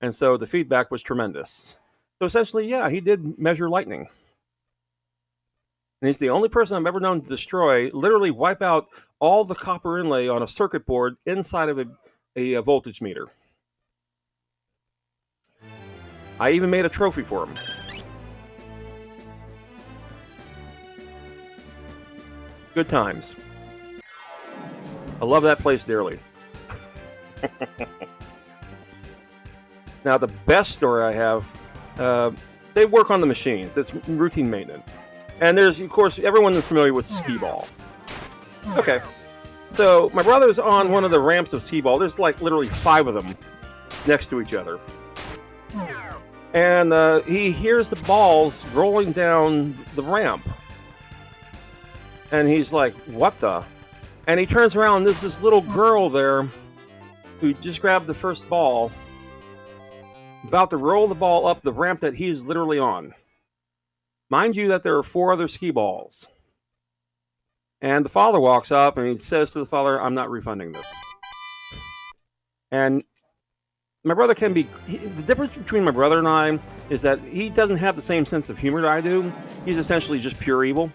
and so the feedback was tremendous. So essentially, yeah, he did measure lightning. And he's the only person I've ever known to destroy, literally wipe out all the copper inlay on a circuit board inside of a voltage meter. I even made a trophy for him. Good times. I love that place dearly. Now, the best story I have, they work on the machines. It's routine maintenance. And there's, of course, everyone is familiar with skee-ball. Okay. So, my brother's on one of the ramps of skee-ball. There's like literally 5 of them next to each other. And he hears the balls rolling down the ramp. And he's like, what the? And he turns around, and there's this little girl there who just grabbed the first ball, about to roll the ball up the ramp that he's literally on. Mind you that there are 4 other skee balls. And the father walks up, and he says to the father, I'm not refunding this. And my brother can be... the difference between my brother and I is that he doesn't have the same sense of humor that I do. He's essentially just pure evil.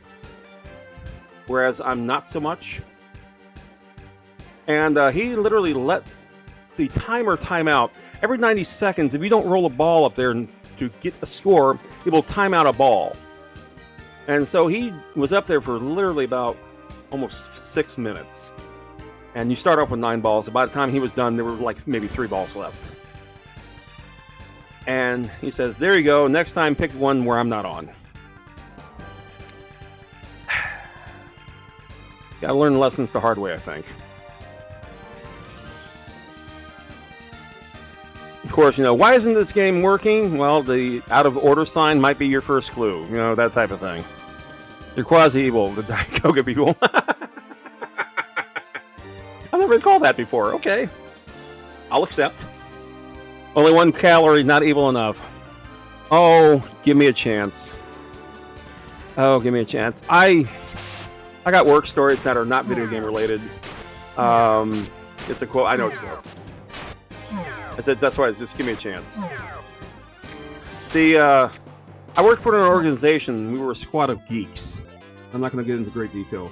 Whereas I'm not so much. And he literally let the timer time out. Every 90 seconds, if you don't roll a ball up there to get a score, it will time out a ball. And so he was up there for literally about almost 6 minutes. And you start off with 9 balls. By the time he was done, there were like maybe 3 balls left. And he says, there you go. Next time, pick one where I'm not on. Gotta learn lessons the hard way, I think. Of course, why isn't this game working? Well, the out of order sign might be your first clue. That type of thing. They're quasi-evil, the Diet Coke people. I've never recalled that before. Okay. I'll accept. Only 1 calorie, not evil enough. Oh, give me a chance. Oh, give me a chance. I got work stories that are not video game related. It's a quote. I know it's a quote. I said, that's why it's just give me a chance. I worked for an organization. We were a squad of geeks. I'm not going to get into great detail.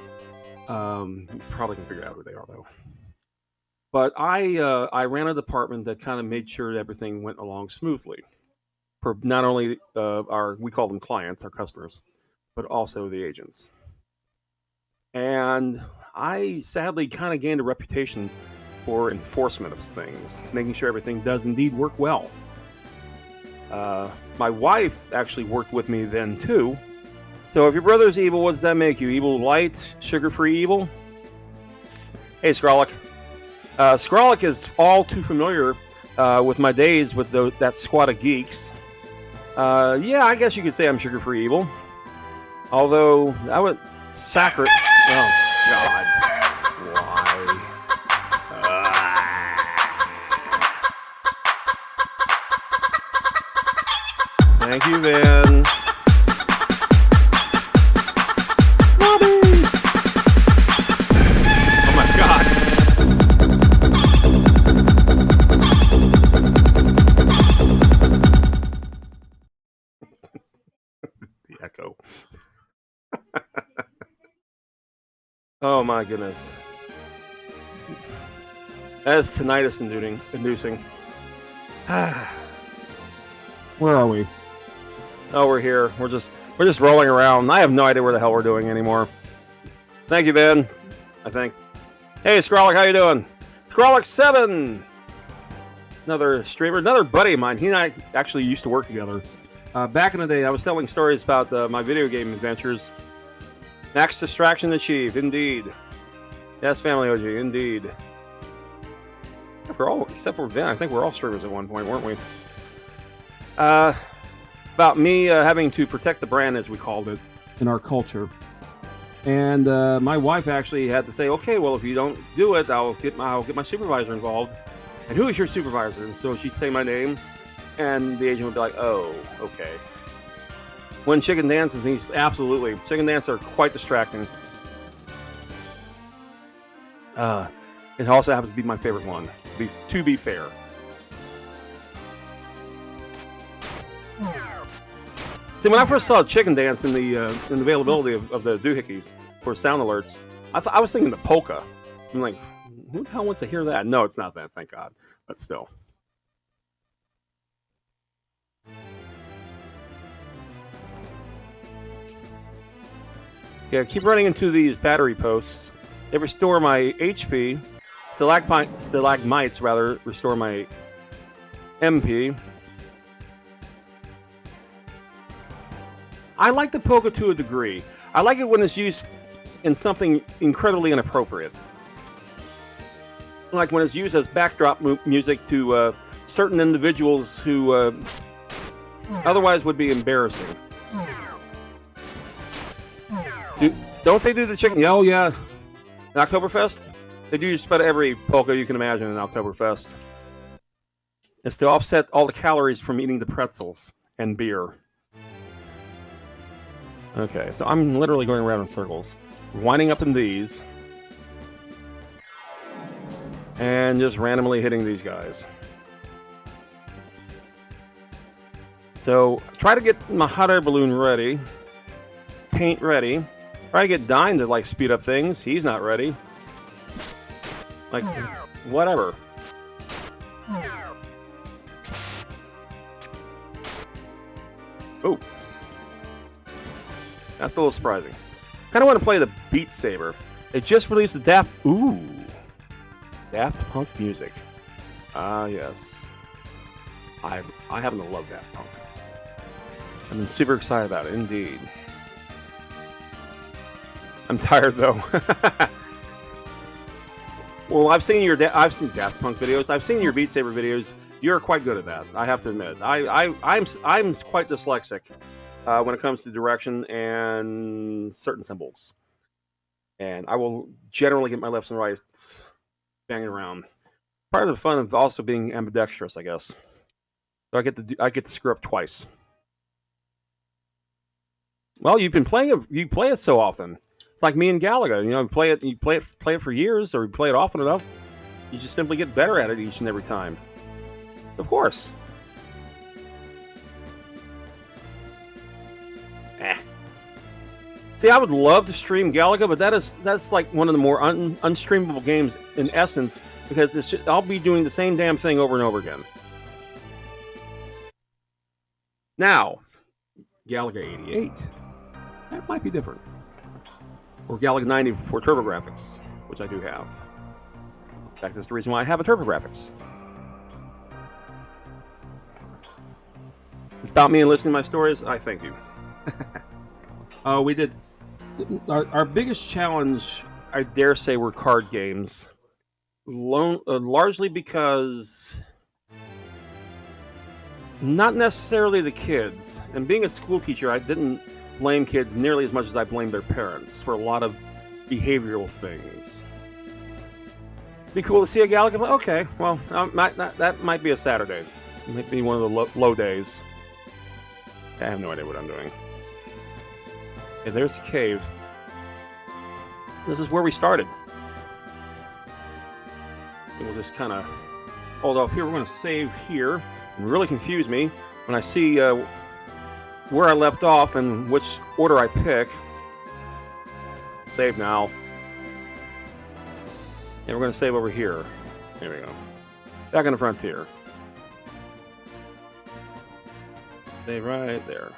You probably can figure out who they are, though. But I ran a department that kind of made sure everything went along smoothly. For not only we call them clients, our customers, but also the agents. And I sadly kind of gained a reputation for enforcement of things, making sure everything does indeed work well. My wife actually worked with me then too. So if your brother's evil, what does that make you? Evil light, sugar-free evil? Hey, Skrolic. Skrolic is all too familiar with my days with that squad of geeks. Yeah, I guess you could say I'm sugar-free evil. Although, I would sacred... Oh, God. Why? Thank you, Vin. Oh, my God. The echo. Oh my goodness. That is tinnitus inducing. Where are we? Oh, we're here. We're just rolling around. I have no idea where the hell we're doing anymore. Thank you, Ben. I think. Hey, Skrolic, how you doing? Skrolic7! Another streamer, another buddy of mine. He and I actually used to work together. Back in the day, I was telling stories about my video game adventures. Max distraction achieved, indeed. Yes, Family OG, indeed. We're all, except for Vin, I think we're all streamers at one point, weren't we? About me having to protect the brand, as we called it, in our culture. And my wife actually had to say, okay, well, if you don't do it, I'll get my supervisor involved. And who is your supervisor? And so she'd say my name, and the agent would be like, oh, okay. When chicken dances, he's absolutely. Chicken dances are quite distracting. It also happens to be my favorite one, to be fair. See, when I first saw chicken dance in the availability of the doohickeys for sound alerts, I was thinking the polka. I'm like, who the hell wants to hear that? No, it's not that, thank God. But still. Okay, I keep running into these battery posts. They restore my HP. Stalagmites, rather, restore my MP. I like the polka to a degree. I like it when it's used in something incredibly inappropriate. Like when it's used as backdrop music to certain individuals who otherwise would be embarrassing. Don't they do the chicken? Oh, yeah. In Oktoberfest? They do just about every polka you can imagine in Oktoberfest. It's to offset all the calories from eating the pretzels and beer. Okay, so I'm literally going around in circles. Winding up in these. And just randomly hitting these guys. So, try to get my hot air balloon ready. Paint ready. Try to get Dine to, like, speed up things. He's not ready. Like, whatever. Oh. That's a little surprising. Kind of want to play the Beat Saber. They just released the Daft Punk music. Ah, yes. I happen to love Daft Punk. I've been super excited about it, indeed. I'm tired though. Well, I've seen Daft Punk videos. I've seen your Beat Saber videos. You're quite good at that. I have to admit. I'm quite dyslexic when it comes to direction and certain symbols, and I will generally get my lefts and rights banging around. Part of the fun of also being ambidextrous, I guess. So I get to screw up twice. Well, you play it so often. It's like me and Galaga. You know, you play it for years, or you play it often enough. You just simply get better at it each and every time. Of course. See, I would love to stream Galaga, but that's like one of the more unstreamable games in essence, because I'll be doing the same damn thing over and over again. Now, Galaga 88, that might be different. Or Galaga 90 for TurboGrafx, which I do have. fact, that's the reason why I have a TurboGrafx. It's about me and listening to my stories. I thank you. We did our biggest challenge, I dare say, were card games. Largely because not necessarily the kids. And being a school teacher, I didn't blame kids nearly as much as I blamed their parents for a lot of behavioral things. Be cool to see a gal. Okay, well, that might be a Saturday. It might be one of the low days. I have no idea what I'm doing. Okay, there's the cave. This is where we started. And we'll just kind of hold off here. We're going to save here. And really confuse me when I see where I left off and which order I pick. Save now. And we're going to save over here. There we go. Back on the frontier. Save right there.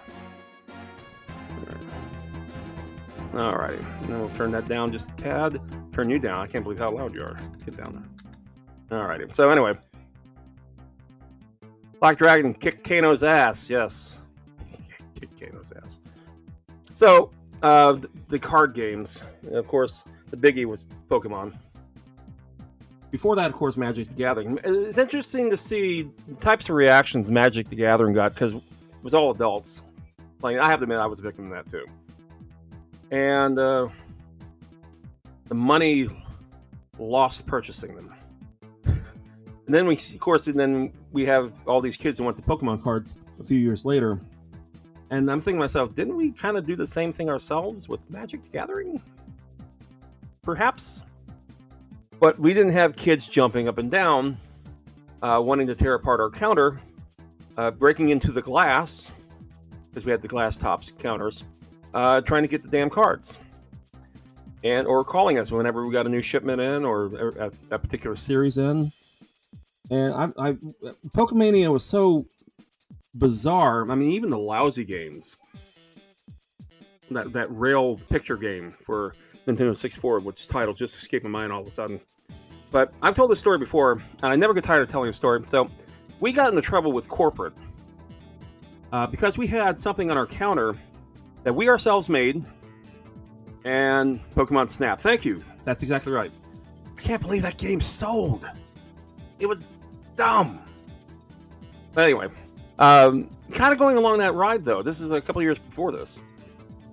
Alrighty. And then we'll turn that down just a tad. Turn you down. I can't believe how loud you are. Get down there. Alrighty. So anyway. Black Dragon kicked Kano's ass. Yes. Kicked Kano's ass. So, the card games. Of course, the biggie was Pokemon. Before that, of course, Magic the Gathering. It's interesting to see the types of reactions Magic the Gathering got, because it was all adults playing. I have to admit, I was a victim of that too. And the money lost purchasing them. And then we have all these kids who want the Pokemon cards a few years later. And I'm thinking to myself, didn't we kind of do the same thing ourselves with Magic the Gathering? Perhaps. But we didn't have kids jumping up and down, wanting to tear apart our counter, breaking into the glass, because we had the glass tops counters, trying to get the damn cards. Or calling us whenever we got a new shipment in or a particular series in. And Pokemania was so bizarre. I mean, even the lousy games. That rail picture game for Nintendo 64, which title just escaped my mind all of a sudden. But I've told this story before, and I never get tired of telling a story. So we got into trouble with corporate because we had something on our counter that we ourselves made, and Pokemon Snap. Thank you. That's exactly right. I can't believe that game sold. It was dumb. But anyway, kind of going along that ride, though. This is a couple of years before this.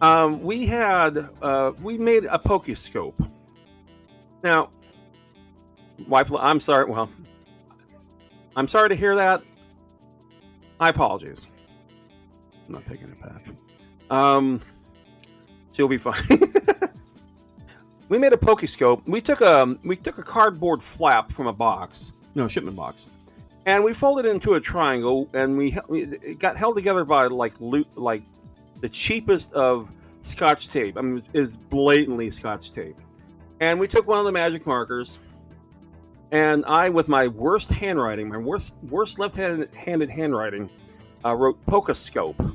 We made a Pokescope. Now, wife, I'm sorry. Well, I'm sorry to hear that. My apologies. I'm not taking it back. She'll be fine. We made a Pokescope. We took a cardboard flap from a box, shipment box, and we folded it into a triangle, and it got held together by like the cheapest of Scotch tape. I mean, it was blatantly Scotch tape. And we took one of the magic markers, and I, with my worst handwriting, my worst left-handed handwriting, wrote Pokescope.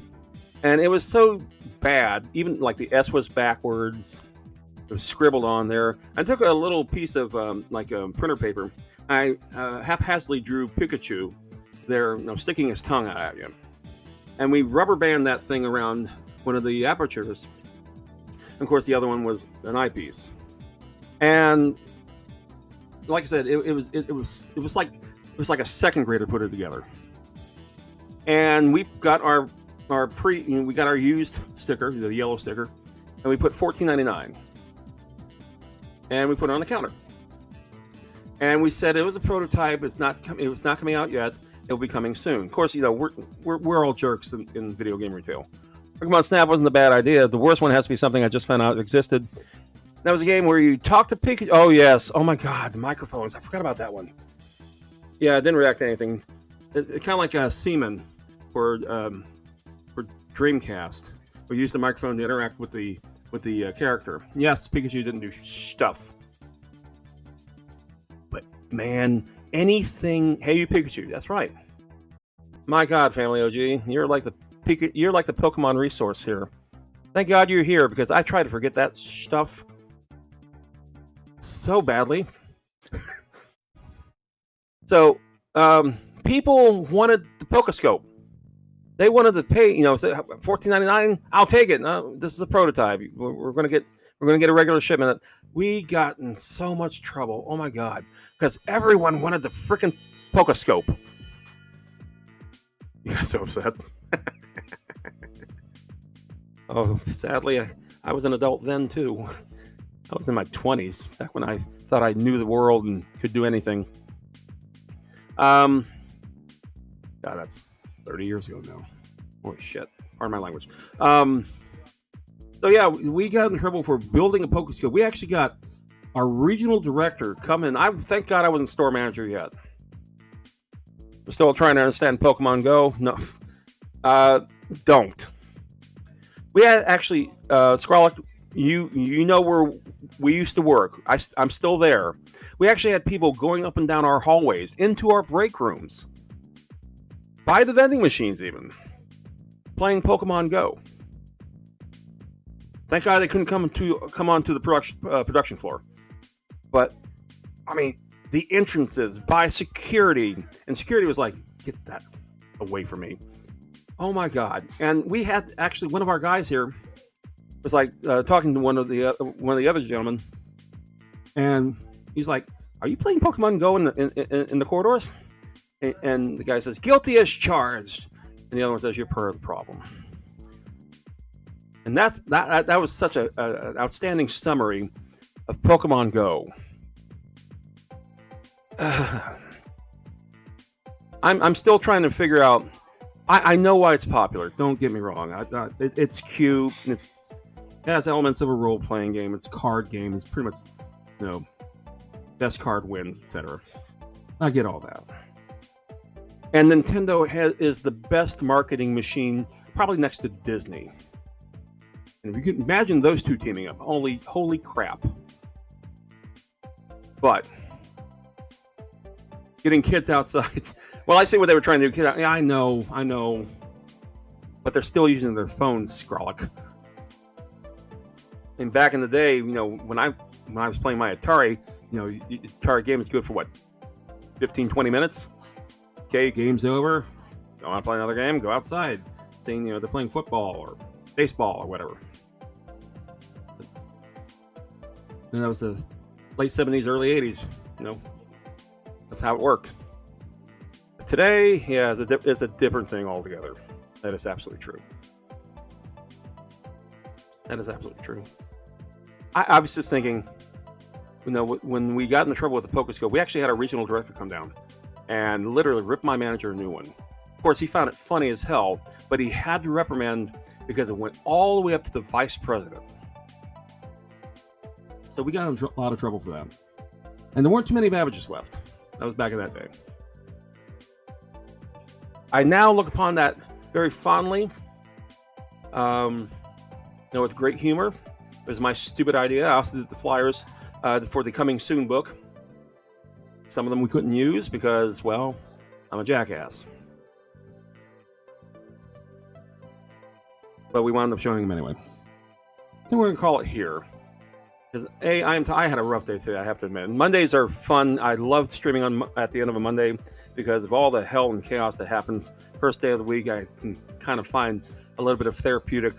And it was so bad, even like the S was backwards. It was scribbled on there. I took a little piece of printer paper. I haphazardly drew Pikachu there, sticking his tongue out at you. And we rubber band that thing around one of the apertures. And of course, the other one was an eyepiece. And like I said, it was like a second grader put it together. And we got we got our used sticker, the yellow sticker, and we put $14.99. And we put it on the counter. And we said it was a prototype. It was not coming out yet. It will be coming soon. Of course, we're all jerks in video game retail. Pokemon Snap wasn't a bad idea. The worst one has to be something I just found out existed. That was a game where you talk to Pikachu. Oh yes. Oh my God, the microphones. I forgot about that one. Yeah, it didn't react to anything. It's kind of like a Seaman for Dreamcast. We used the microphone to interact with the character. Yes, Pikachu didn't do stuff. But man, anything. Hey, you Pikachu. That's right. My God, Family OG, you're like the Pokemon resource here. Thank God you're here, because I try to forget that stuff so badly. So people wanted the Pokoscope. They wanted to pay, $14.99. I'll take it. No, this is a prototype. We're gonna get a regular shipment. We got in so much trouble. Oh my god, because everyone wanted the freaking Pokoscope. You got so upset. Oh, sadly, I was an adult then too. I was in my 20s, back when I thought I knew the world and could do anything. God, that's 30 years ago now. Holy shit. Pardon my language. So yeah, we got in trouble for building a Pokoscope. We actually got our regional director come in. Thank God I wasn't store manager yet. We're still trying to understand Pokemon Go. No. Don't. We had actually, Skrullock, you know where we used to work. I'm still there. We actually had people going up and down our hallways, into our break rooms, by the vending machines even, playing Pokemon Go. Thank God they couldn't come onto the production floor. But, I mean, the entrances by security, and security was like, get that away from me. Oh my God. And we had actually one of our guys here was like talking to one of the other gentlemen, and he's like, "Are you playing Pokemon Go in the corridors?" And the guy says, "Guilty as charged," and the other one says, "You're part of the problem." And that was such an outstanding summary of Pokemon Go. I'm still trying to figure out. I know why it's popular. Don't get me wrong. It's cute. It has elements of a role-playing game. It's a card game. It's pretty much, best card wins, etc. I get all that. And Nintendo is the best marketing machine, probably next to Disney. And if you can imagine those two teaming up, holy crap. But getting kids outside. Well, I see what they were trying to do. Yeah, I know. But they're still using their phones, Skrullock. And back in the day, when I was playing my Atari, Atari game is good for what? 15, 20 minutes? Okay, game's over. Don't want to play another game? Go outside. Saying, they're playing football or baseball or whatever. And that was the late 70s, early 80s. That's how it worked. Today, yeah, it's a different thing altogether. That is absolutely true. That is absolutely true. I was just thinking, when we got into trouble with the Pokoscope, we actually had our regional director come down and literally rip my manager a new one. Of course, he found it funny as hell, but he had to reprimand because it went all the way up to the vice president. So we got in a lot of trouble for that. And there weren't too many Babbages left. That was back in that day. I now look upon that very fondly, with great humor. It was my stupid idea. I also did the flyers for the Coming Soon book. Some of them we couldn't use because, well, I'm a jackass. But we wound up showing them anyway. I think we're going to call it here. Because I had a rough day today, I have to admit. Mondays are fun. I love streaming at the end of a Monday because of all the hell and chaos that happens. First day of the week, I can kind of find a little bit of therapeutic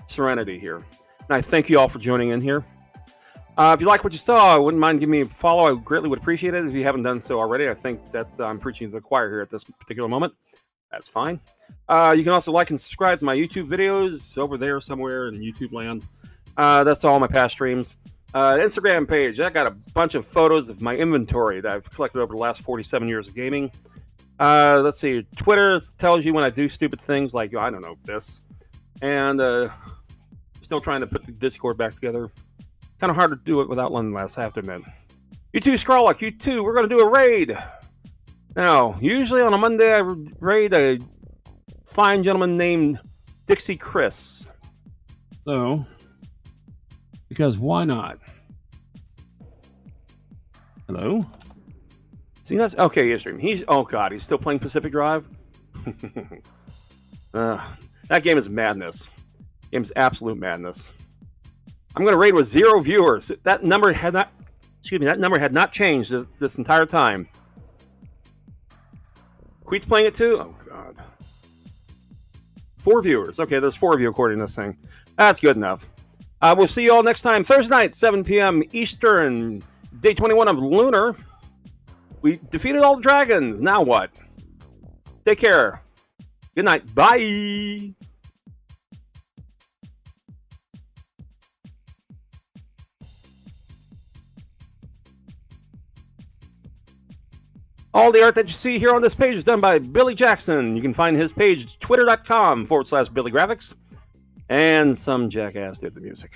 serenity here. And I thank you all for joining in here. If you like what you saw, I wouldn't mind giving me a follow. I greatly would appreciate it if you haven't done so already. I think I'm preaching to the choir here at this particular moment. That's fine. You can also like and subscribe to my YouTube videos over there somewhere in YouTube land. That's all my past streams. Instagram page, I got a bunch of photos of my inventory that I've collected over the last 47 years of gaming. Let's see, Twitter tells you when I do stupid things like, I don't know, this. And still trying to put the Discord back together. Kind of hard to do it without Lundless, I have to admit. You too, Skrullock, you too, we're going to do a raid. Now, usually on a Monday, I raid a fine gentleman named Dixie Chris. So, because why not? Hello? See, that's okay. Stream. Oh god, he's still playing Pacific Drive. That game is madness. Game's absolute madness. I'm gonna raid with 0 viewers. That number had not. Excuse me, that number had not changed this entire time. Queet's playing it too? Oh, God. 4 viewers. Okay, there's 4 of you according to this thing. That's good enough. We'll see you all next time, Thursday night, 7 p.m. Eastern, day 21 of Lunar. We defeated all the dragons. Now what? Take care. Good night. Bye. All the art that you see here on this page is done by Billy Jackson. You can find his page, twitter.com/BillyGraphics. And some jackass did the music.